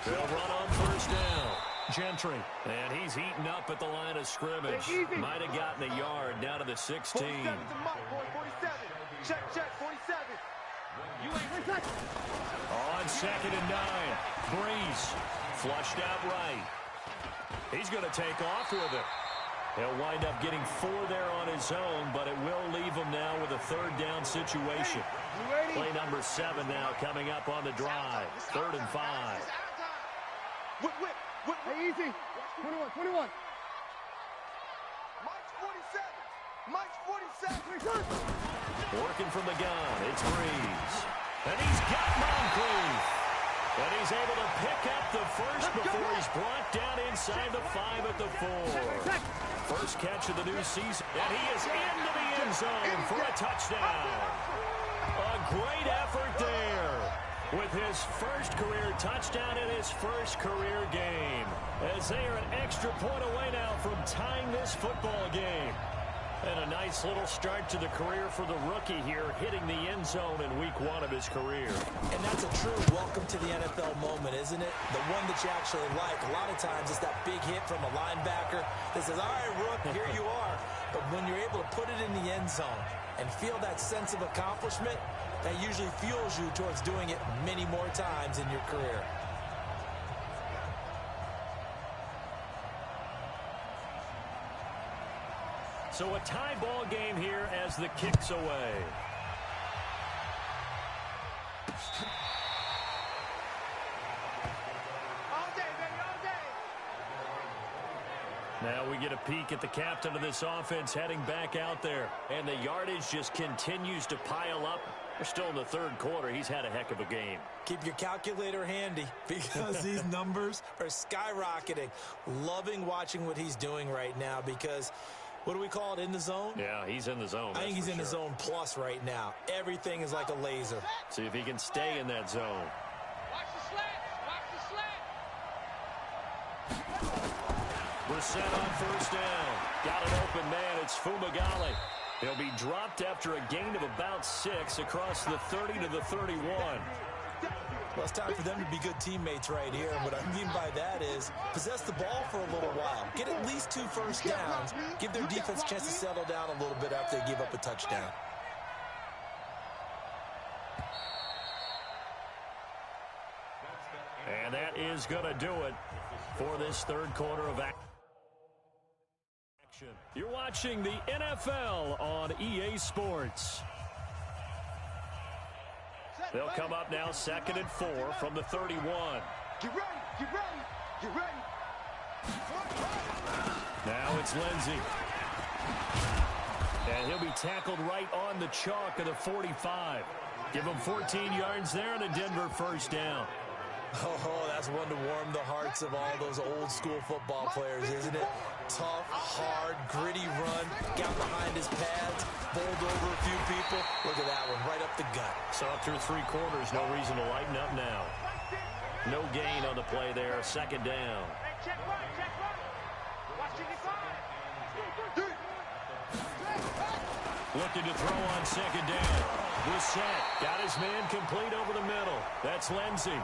They'll run on 1st down. Gentry. And he's heating up at the line of scrimmage. Might have gotten a yard down to the 16. 47 Check, check, 47. On 2nd and 9, Breeze flushed out right. He's going to take off with it. He'll wind up getting 4 there on his own, but it will leave him now with a 3rd down situation. Play number 7 now coming up on the drive. 3rd and 5. Whip. Hey, easy. 21. Mike's 47. Working from the gun, it's Breeze. And he's got Moncrief. And he's able to pick up the first before he's brought down inside the 5 at the 4. First catch of the new season. And he is into the end zone for a touchdown. A great effort there with his first career touchdown in his first career game. As they are an extra point away now from tying this football game. And a nice little start to the career for the rookie here, hitting the end zone in week 1 of his career. And that's a true welcome to the NFL moment, isn't it? The one that you actually like. A lot of times it's that big hit from a linebacker that says, all right, Rook, here you are. But when you're able to put it in the end zone and feel that sense of accomplishment, that usually fuels you towards doing it many more times in your career. So a tie ball game here as the kick's away. All day, baby, all day. Now we get a peek at the captain of this offense heading back out there. And the yardage just continues to pile up. We're still in the 3rd quarter. He's had a heck of a game. Keep your calculator handy because these numbers are skyrocketing. Loving watching what he's doing right now because... what do we call it, in the zone? Yeah, he's in the zone. I think he's in the zone plus right now. Everything is like a laser. See if he can stay in that zone. Watch the slant. Brissett on 1st down. Got an open man. It's Fumagalli. He'll be dropped after a gain of about 6 across the 30 to the 31. Well, it's time for them to be good teammates right here. And what I mean by that is possess the ball for a little while. Get at least 2 first downs. Give their defense a chance to settle down a little bit after they give up a touchdown. And that is going to do it for this 3rd quarter of action. You're watching the NFL on EA Sports. They'll come up now 2nd and 4 from the 31. Get ready. Now it's Lindsey. And he'll be tackled right on the chalk of the 45. Give him 14 yards there and a Denver 1st down. Oh, that's one to warm the hearts of all those old school football players, isn't it? Tough, hard, gritty run, got behind his pads, bowled over a few people. Look at that one, right up the gut. So through 3 quarters, no reason to lighten up now. No gain on the play there, 2nd down. Check right. Looking to throw on second down. Brissett got his man complete over the middle. That's Lindsey.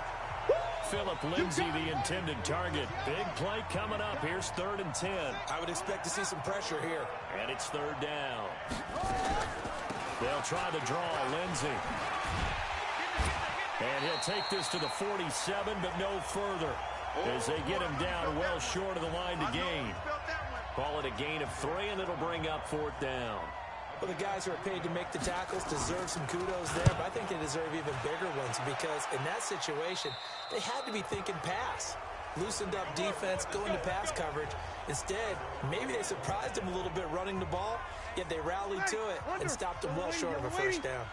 Philip Lindsay, the intended target. Big play coming up. Here's 3rd and 10. I would expect to see some pressure here. And it's 3rd down. They'll try the draw. Lindsay. And he'll take this to the 47, but no further, as they get him down well short of the line to gain. Call it a gain of 3, and it'll bring up 4th down. Well, the guys who are paid to make the tackles deserve some kudos there, but I think they deserve even bigger ones because in that situation, they had to be thinking pass. Loosened up defense, going to pass coverage. Instead, maybe they surprised him a little bit running the ball, yet they rallied to it and stopped him well short of a first down.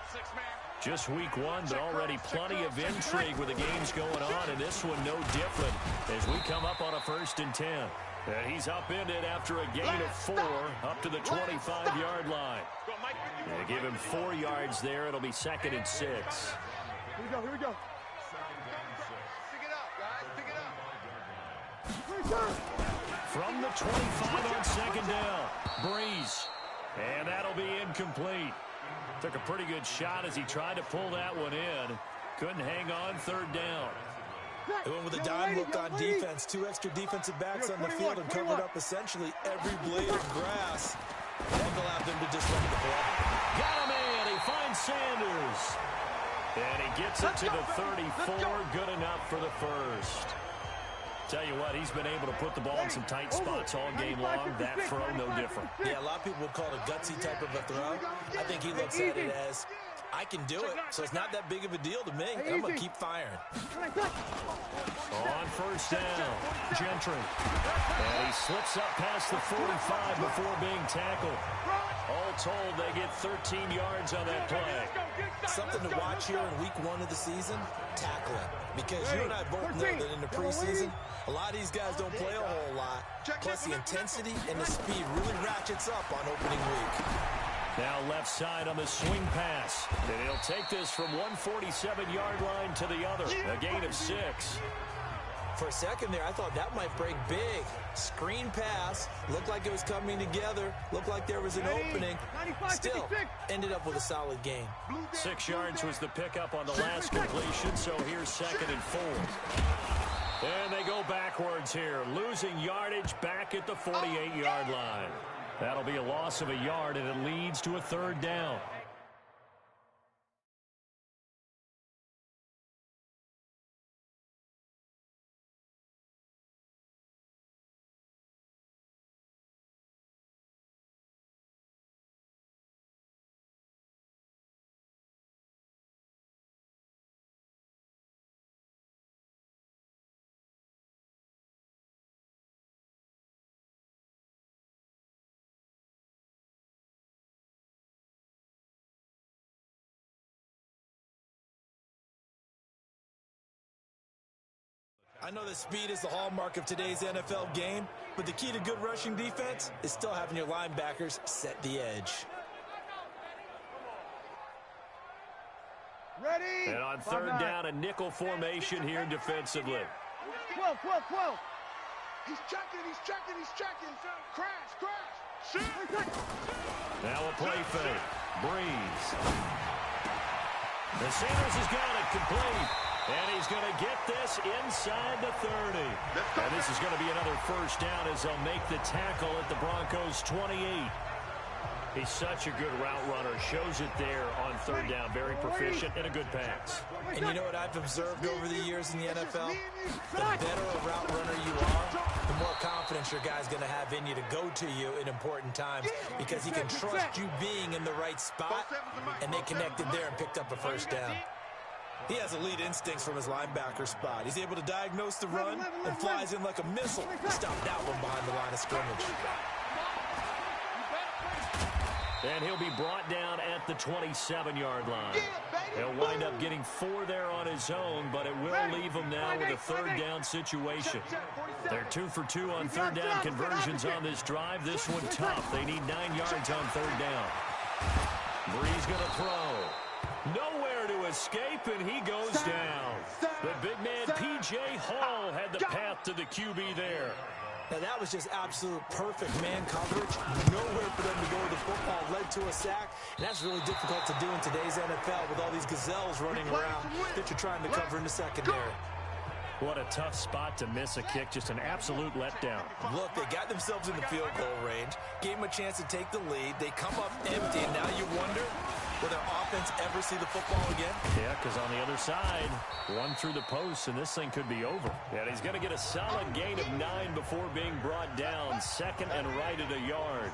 Just week 1, but already plenty of intrigue with the games going on, and this one no different as we come up on a 1st and 10. And he's upended after a gain of 4 up to the 25-yard line. They give him 4 yards there. It'll be 2nd and 6. Here we go. Pick it up, guys. From the 25 on 2nd down. Breeze. And that'll be incomplete. Took a pretty good shot as he tried to pull that one in. Couldn't hang on 3rd down. They went with a dime look on defense. 2 extra defensive backs on the field and covered up essentially every blade of grass. And they'll have them to disrupt the play. Got him in. He finds Sanders. And he gets it to the 34. Good enough for the first. Tell you what, he's been able to put the ball in some tight spots all game long. That throw, no different. Yeah, a lot of people would call it a gutsy type of a throw. I think he looks at it as, I can do it, so it's not that big of a deal to me, and I'm going to keep firing. On 1st down, Gentry. And he slips up past the 45 before being tackled. All told, they get 13 yards on that play. Something to watch here in week 1 of the season, tackling. Because you and I both know that in the preseason, a lot of these guys don't play a whole lot. Plus the intensity and the speed really ratchets up on opening week. Now left side on the swing pass. And he'll take this from 147-yard line to the other. A gain of 6. For a second there, I thought that might break big. Screen pass. Looked like it was coming together. Looked like there was an opening. Still, ended up with a solid gain. 6 yards was the pickup on the last completion, so here's 2nd and 4. And they go backwards here, losing yardage back at the 48-yard line. That'll be a loss of a yard, and it leads to a 3rd down. I know that speed is the hallmark of today's NFL game, but the key to good rushing defense is still having your linebackers set the edge. Ready? And on 3rd down, a nickel formation here defensively. 12. He's checking. Crash. Shoot. Now a play fake. Breeze. And Sanders has got it complete. And he's going to get this inside the 30. And this is going to be another 1st down as they'll make the tackle at the Broncos' 28. He's such a good route runner. Shows it there on 3rd down. Very proficient and a good pass. And you know what I've observed over the years in the NFL? The better a route runner you are, the more confidence your guy's going to have in you to go to you in important times because he can trust you being in the right spot, and they connected there and picked up a 1st down. He has elite instincts from his linebacker spot. He's able to diagnose the run and flies in like a missile to stop that one behind the line of scrimmage. And he'll be brought down at the 27-yard line. He'll wind up getting 4 there on his own, but it will leave him now with a 3rd down situation. They're 2 for 2 on 3rd down conversions on this drive. This one tough. They need 9 yards on 3rd down. Breeze going to throw. Nowhere to escape, and he goes down. The big man, P.J. Hall, had the path to the QB there. Now, that was just absolute perfect man coverage. Nowhere for them to go with the football. Led to a sack. And that's really difficult to do in today's NFL with all these gazelles running around that you're trying to cover in the secondary. What a tough spot to miss a kick. Just an absolute letdown. Look, they got themselves in the field goal range. Gave them a chance to take the lead. They come up empty, and now you wonder, will their offense ever see the football again? Yeah, because on the other side, one through the post, and this thing could be over. And he's going to get a solid gain of 9 before being brought down. Second and right at a yard.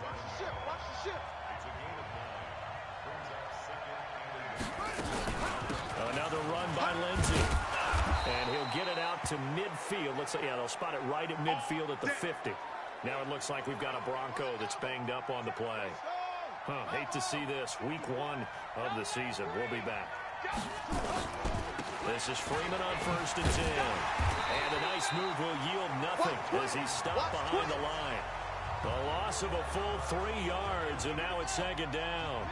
Another run by Lindsey. And he'll get it out to midfield. Looks like, yeah, they'll spot it right at midfield at the 50. Now it looks like we've got a Bronco that's banged up on the play. Hate to see this. Week 1 of the season. We'll be back. This is Freeman on 1st and 10. And a nice move will yield nothing as he's stopped behind the line. A loss of a full 3 yards, and now it's second down.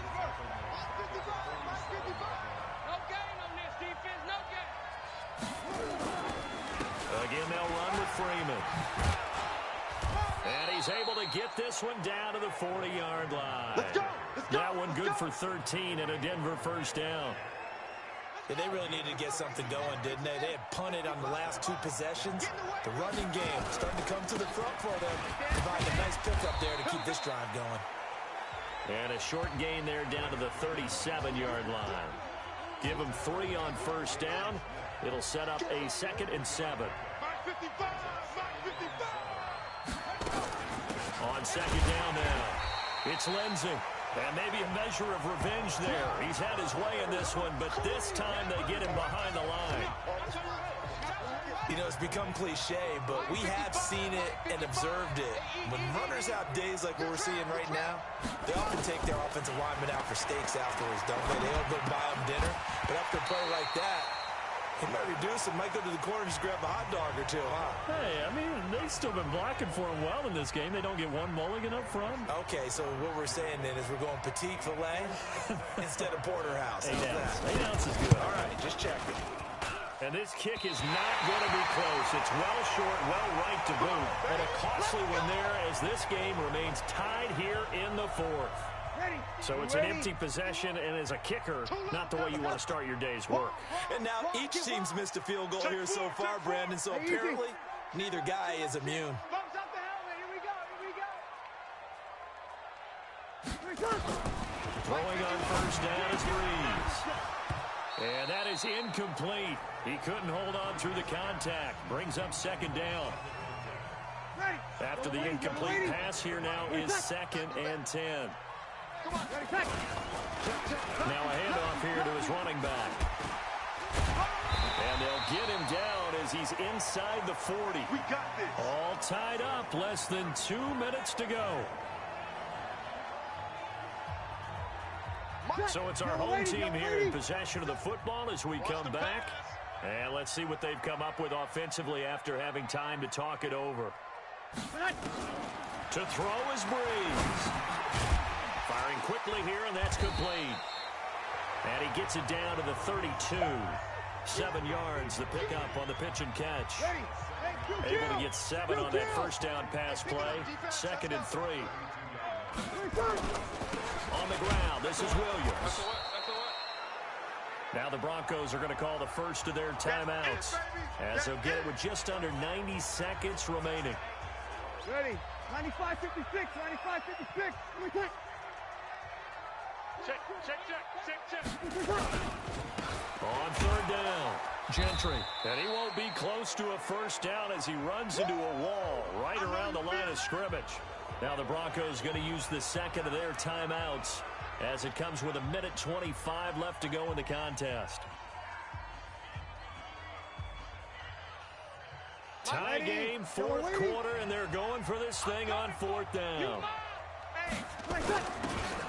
Again, they'll run with Freeman. And he's able to get this one down to the 40-yard line. Let's go. That one good for 13 and a Denver first down. Yeah, they really needed to get something going, didn't they? They had punted on the last 2 possessions. The running game starting to come to the front for them. Providing a nice pickup there to keep this drive going. And a short gain there down to the 37-yard line. Give them 3 on first down. It'll set up a 2nd and 7. On second down now, it's Lindsey. And maybe a measure of revenge there. He's had his way in this one, but this time they get him behind the line. You know, it's become cliche, but we have seen it and observed it. When runners have days like what we're seeing right now, they often take their offensive linemen out for steaks afterwards, don't they? They all go buy them dinner. But after a play like that, he might reduce it, might go to the corner and just grab a hot dog or 2, huh? Hey, I mean, they've still been blocking for him well in this game. They don't get one mulligan up front. Okay, so what we're saying then is we're going petite filet instead of porterhouse. 8 ounce. 8 ounce is good. All right, just checking. And this kick is not going to be close. It's well short, well right to boot. And a costly one there as this game remains tied here in the 4th. So it's an empty possession, and as a kicker, not the way you want to start your day's work. And now each team's missed a field goal here so far, Brandon, so apparently neither guy is immune. Throwing on first down is Breeze. And that is incomplete. He couldn't hold on through the contact. Brings up second down. After the incomplete pass, here now is 2nd and 10. Now a handoff here to his running back. And they'll get him down as he's inside the 40. We got this. All tied up, less than 2 minutes to go. So it's our home team here in possession of the football as we come back. And let's see what they've come up with offensively after having time to talk it over. To throw is Breeze. Firing quickly here, and that's complete. And he gets it down to the 32. 7 yards, the pickup on the pitch and catch. Able to get 7 on that first down pass play. 2nd and 3. On the ground, this is Williams. Now the Broncos are going to call the first of their timeouts as they'll get it with just under 90 seconds remaining. Ready. 95-56. 95-56. Check. On third down, Gentry. And he won't be close to a first down as he runs into a wall right around the line of scrimmage. Now the Broncos going to use the second of their timeouts as it comes with 1:25 left to go in the contest. Tie game, 4th quarter, and they're going for this thing on 4th down.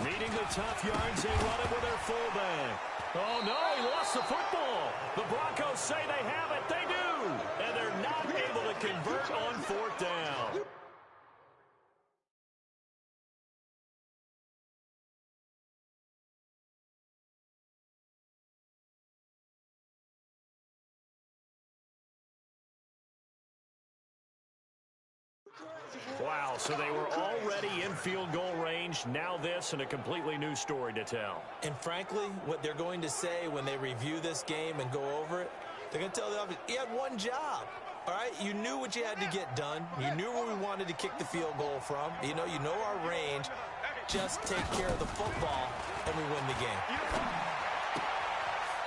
Meeting the tough yards, they run it with their fullback. Oh, no, he lost the football. The Broncos say they have it. They do. And they're not able to convert on 4th down. Wow, so they were already in field goal range. Now this and a completely new story to tell. And frankly, what they're going to say when they review this game and go over it, they're going to tell the offense, you had one job. All right, you knew what you had to get done. You knew where we wanted to kick the field goal from. You know our range. Just take care of the football, and we win the game.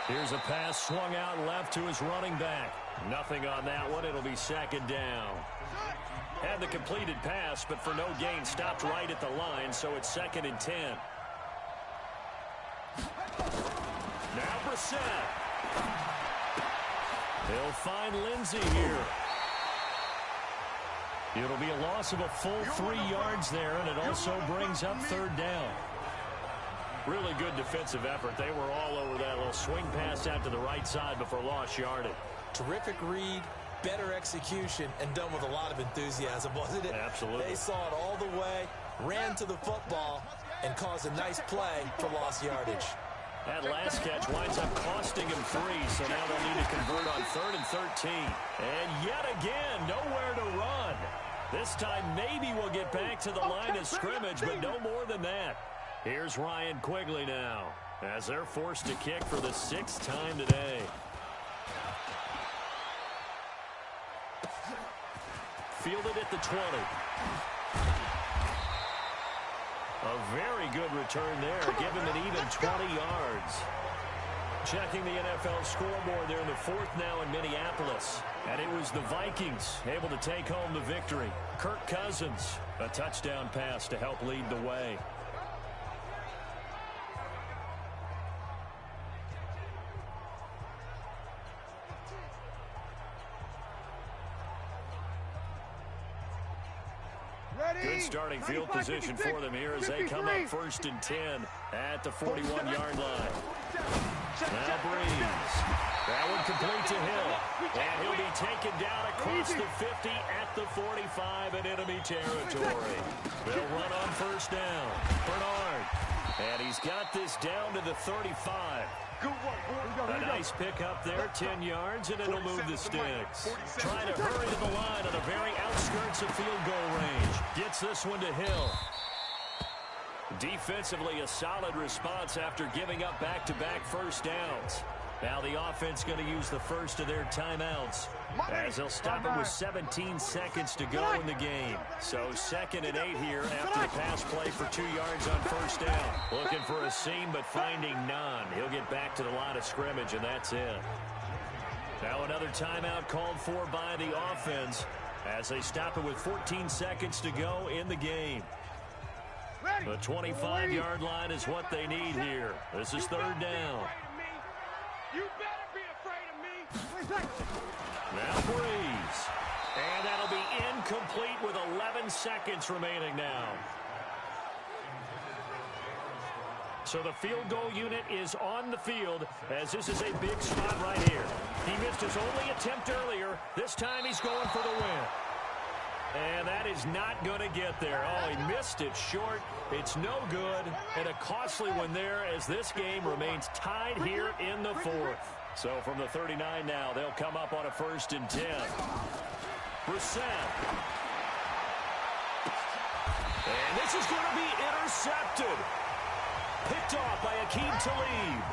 Here's a pass swung out left to his running back. Nothing on that one. It'll be second down. Had the completed pass, but for no gain, stopped right at the line, so it's 2nd and 10. Now Brissett. He'll find Lindsey here. It'll be a loss of a full 3 yards there, and it also brings up 3rd down. Really good defensive effort. They were all over that little swing pass out to the right side before lost yardage. Terrific read, better execution, and done with a lot of enthusiasm, wasn't it? Absolutely. They saw it all the way, ran to the football, and caused a nice play for lost yardage. That last catch winds up costing him 3, so now they'll need to convert on 3rd and 13. And yet again, nowhere to run. This time maybe we'll get back to the line of scrimmage, but no more than that. Here's Ryan Quigley now, as they're forced to kick for the 6th time today. Fielded at the 20. A very good return there, giving an even 20 yards. Checking the NFL scoreboard, they're in the 4th now in Minneapolis. And it was the Vikings able to take home the victory. Kirk Cousins, a touchdown pass to help lead the way. Good starting field position for them here as they come up 1st and 10 at the 41-yard line. Now Breeze. That one complete to Hill. And he'll be taken down across the 50 at the 45 in enemy territory. They'll run on 1st down. Bernard. And he's got this down to the 35. A nice pick up there, 10 yards, and it'll move the sticks. Trying to hurry to the line on the very outskirts of field goal range. Gets this one to Hill. Defensively, a solid response after giving up back-to-back 1st downs. Now the offense going to use the first of their timeouts as they'll stop it with 17 seconds to go in the game. So 2nd and 8 here after the pass play for 2 yards on 1st down. Looking for a seam but finding none. He'll get back to the line of scrimmage, and that's it. Now another timeout called for by the offense as they stop it with 14 seconds to go in the game. The 25-yard line is what they need here. This is 3rd down. You better be afraid of me. Now Breeze. And that'll be incomplete with 11 seconds remaining now. So the field goal unit is on the field as this is a big spot right here. He missed his only attempt earlier. This time he's going for the win. And that is not going to get there. Oh, he missed it short. It's no good. And a costly one there as this game remains tied here in the 4th. So from the 39 now, they'll come up on a 1st and 10. Brissett. And this is going to be intercepted. Picked off by Akeem Talib.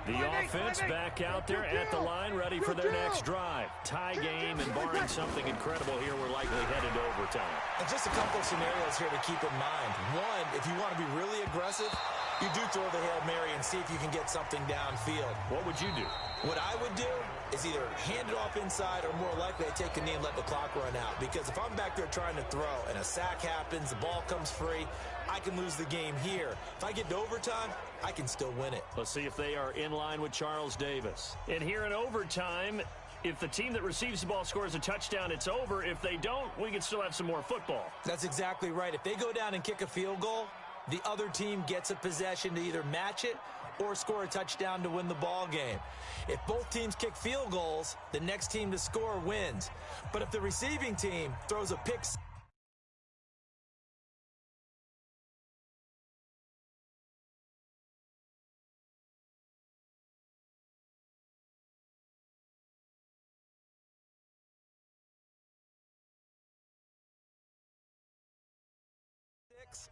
The offense back out there at the line, ready for their next drive. Tie game, and barring something incredible here, we're likely headed to overtime. And just a couple of scenarios here to keep in mind. One, if you want to be really aggressive, you do throw the Hail Mary and see if you can get something downfield. What would you do? What I would do is either hand it off inside or more likely I take a knee and let the clock run out. Because if I'm back there trying to throw and a sack happens, the ball comes free, I can lose the game here. If I get to overtime, I can still win it. Let's see if they are in line with Charles Davis. And here in overtime, if the team that receives the ball scores a touchdown, it's over. If they don't, we can still have some more football. That's exactly right. If they go down and kick a field goal, the other team gets a possession to either match it or score a touchdown to win the ball game. If both teams kick field goals, the next team to score wins. But if the receiving team throws a pick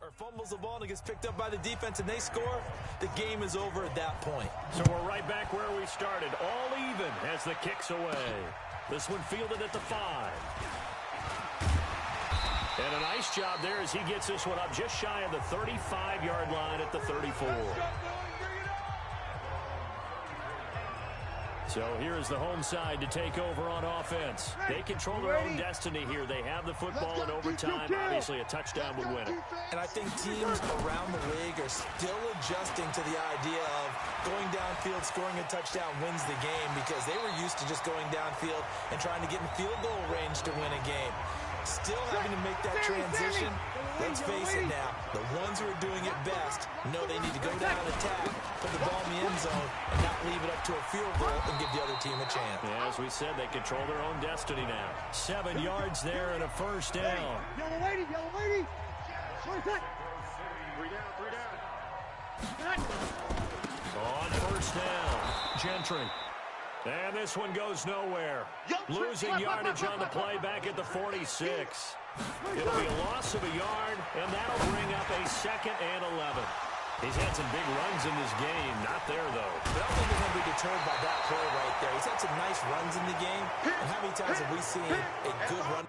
or fumbles the ball and it gets picked up by the defense and they score, the game is over at that point. So we're right back where we started, all even as the kick's away. This one fielded at the 5. And a nice job there as he gets this one up just shy of the 35-yard line at the 34. So here's the home side to take over on offense. They control their own destiny here. They have the football in overtime. Obviously, a touchdown would win it. And I think teams around the league are still adjusting to the idea of going downfield, scoring a touchdown wins the game because they were used to just going downfield and trying to get in field goal range to win a game. Still having to make that transition. Let's face it now, the ones who are doing it best know they need to go down, attack, put the ball in the end zone, and not leave it up to a field goal and give the other team a chance. Yeah, as we said, they control their own destiny now. 7 yards there and a first down. Yellow lady, yellow lady. Where's that? 3 down. On first down, Gentry. And this one goes nowhere. Losing yardage on the play back at the 46. It'll be a loss of a yard, and that'll bring up a 2nd and 11. He's had some big runs in this game. Not there, though. But I don't think he's going to be deterred by that play right there. He's had some nice runs in the game. And how many times have we seen a good run?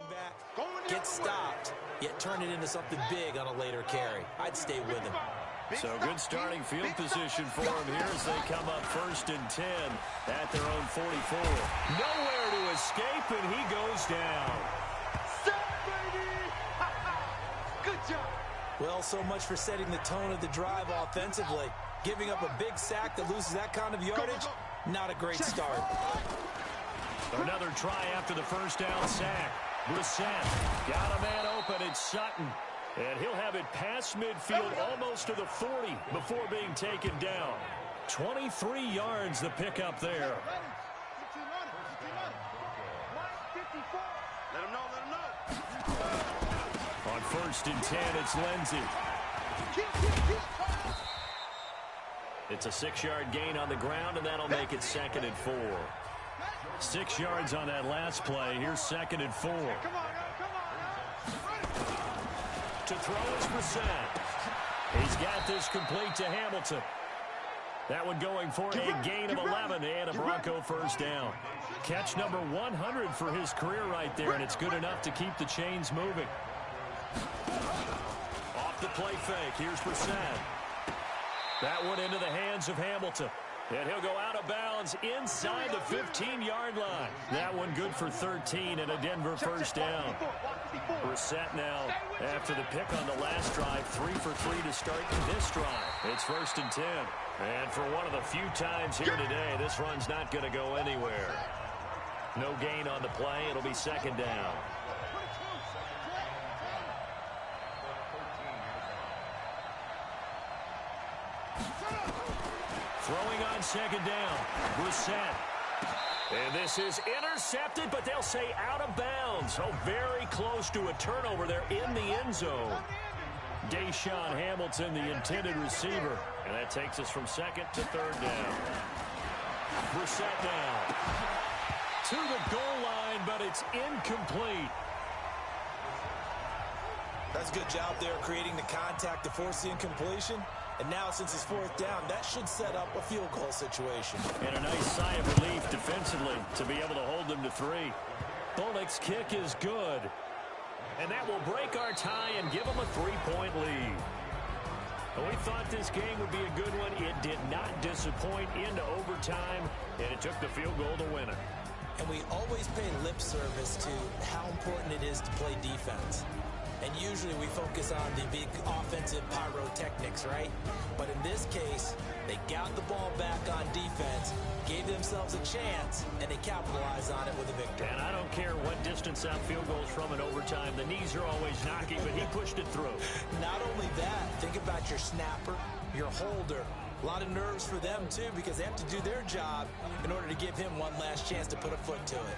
Back, get stopped, yet turn it into something big on a later carry. I'd stay with him. So good starting field position for him here as they come up 1st and 10 at their own 44. Nowhere to escape, and he goes down. Good job. Well, so much for setting the tone of the drive offensively. Giving up a big sack that loses that kind of yardage, not a great start. Another try after the first down sack. Brissett got a man open. It's Sutton. And he'll have it past midfield almost to the 40 before being taken down. 23 yards the pickup there. Let him know. On 1st and 10, it's Lindsey. It's a 6-yard gain on the ground, and that'll make it 2nd and 4. 6 yards on that last play. Here's 2nd and 4. To throw is Brissett. He's got this complete to Hamilton. That one going for a gain of 11 and a Bronco first down. Catch number 100 for his career right there, and it's good enough to keep the chains moving. Off the play fake. Here's Brissett. That one into the hands of Hamilton. And he'll go out of bounds inside the 15-yard line. That one good for 13 and a Denver first down. Brissett now, after the pick on the last drive, 3 for 3 to start this drive. It's 1st and 10. And for one of the few times here today, this run's not going to go anywhere. No gain on the play. It'll be 2nd down. Throwing on 2nd down, Brissett. And this is intercepted, but they'll say out of bounds. Oh, very close to a turnover there in the end zone. Deshaun Hamilton, the intended receiver. And that takes us from 2nd to 3rd down. Brissett now to the goal line, but it's incomplete. That's a good job there creating the contact to force the incompletion. And now, since it's 4th down, that should set up a field goal situation. And a nice sigh of relief defensively to be able to hold them to 3. Bullock's kick is good. And that will break our tie and give them a 3-point lead. We thought this game would be a good one. It did not disappoint into overtime, and it took the field goal to win it. And we always pay lip service to how important it is to play defense. And usually we focus on the big offensive pyrotechnics, right? But in this case, they got the ball back on defense, gave themselves a chance, and they capitalized on it with a victory. And I don't care what distance that field goal is from in overtime. The knees are always knocking, but he pushed it through. Not only that, think about your snapper, your holder. A lot of nerves for them, too, because they have to do their job in order to give him one last chance to put a foot to it.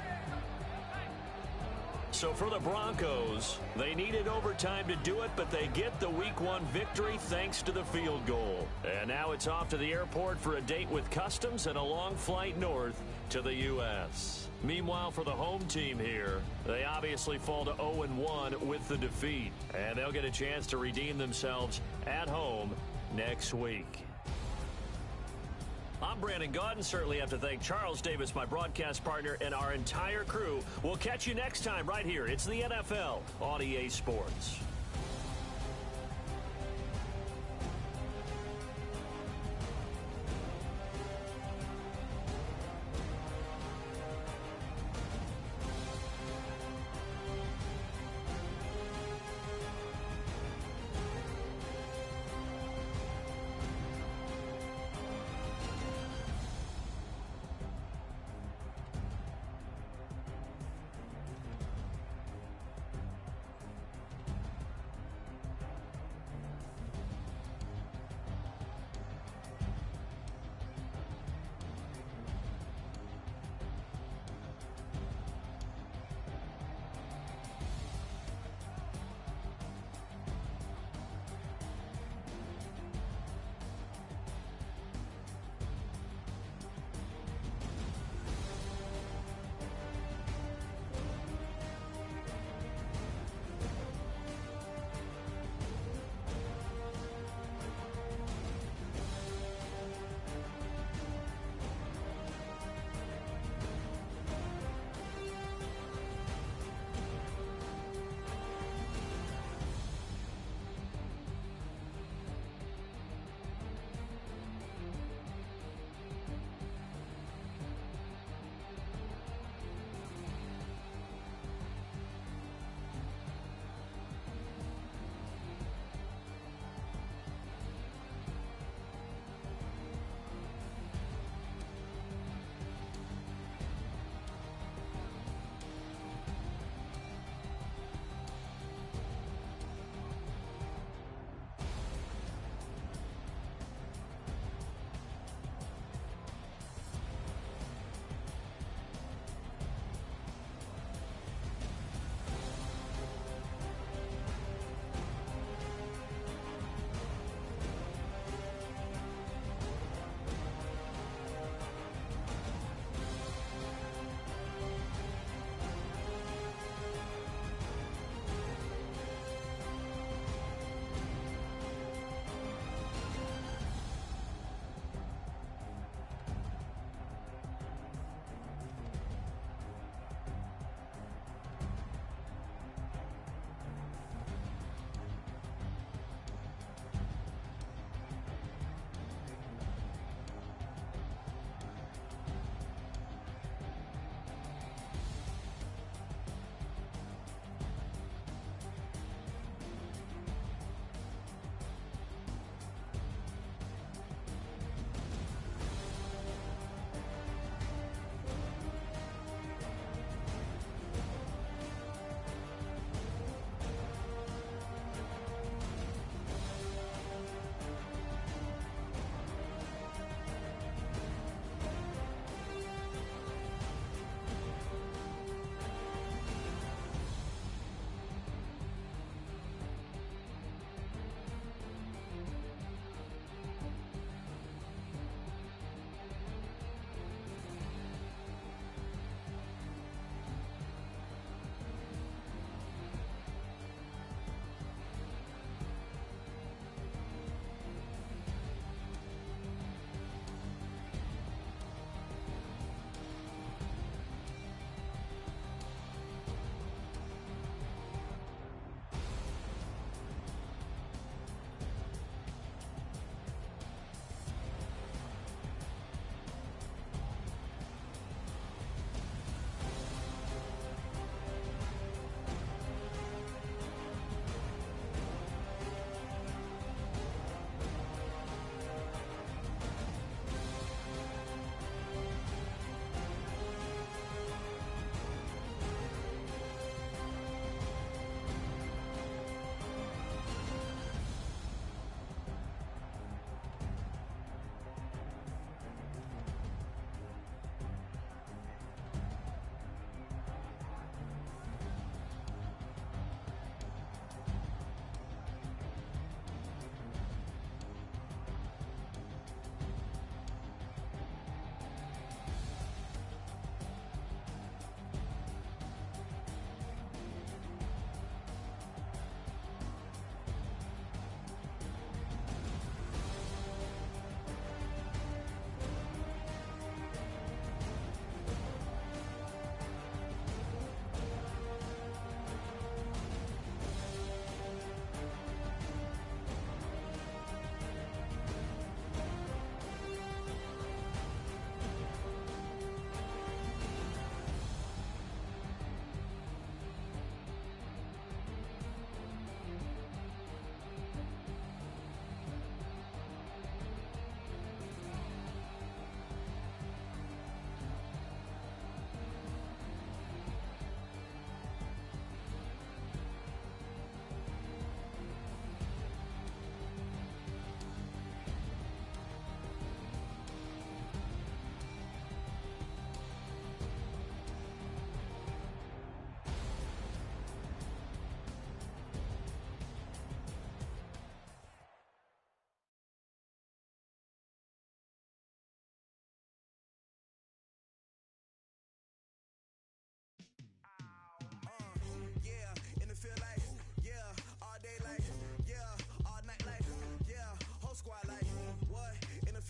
So for the Broncos, they needed overtime to do it, but they get the Week 1 victory thanks to the field goal. And now it's off to the airport for a date with Customs and a long flight north to the U.S. Meanwhile, for the home team here, they obviously fall to 0-1 with the defeat. And they'll get a chance to redeem themselves at home next week. I'm Brandon Gaudin. Certainly have to thank Charles Davis, my broadcast partner, and our entire crew. We'll catch you next time right here. It's the NFL on EA Sports.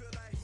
feel like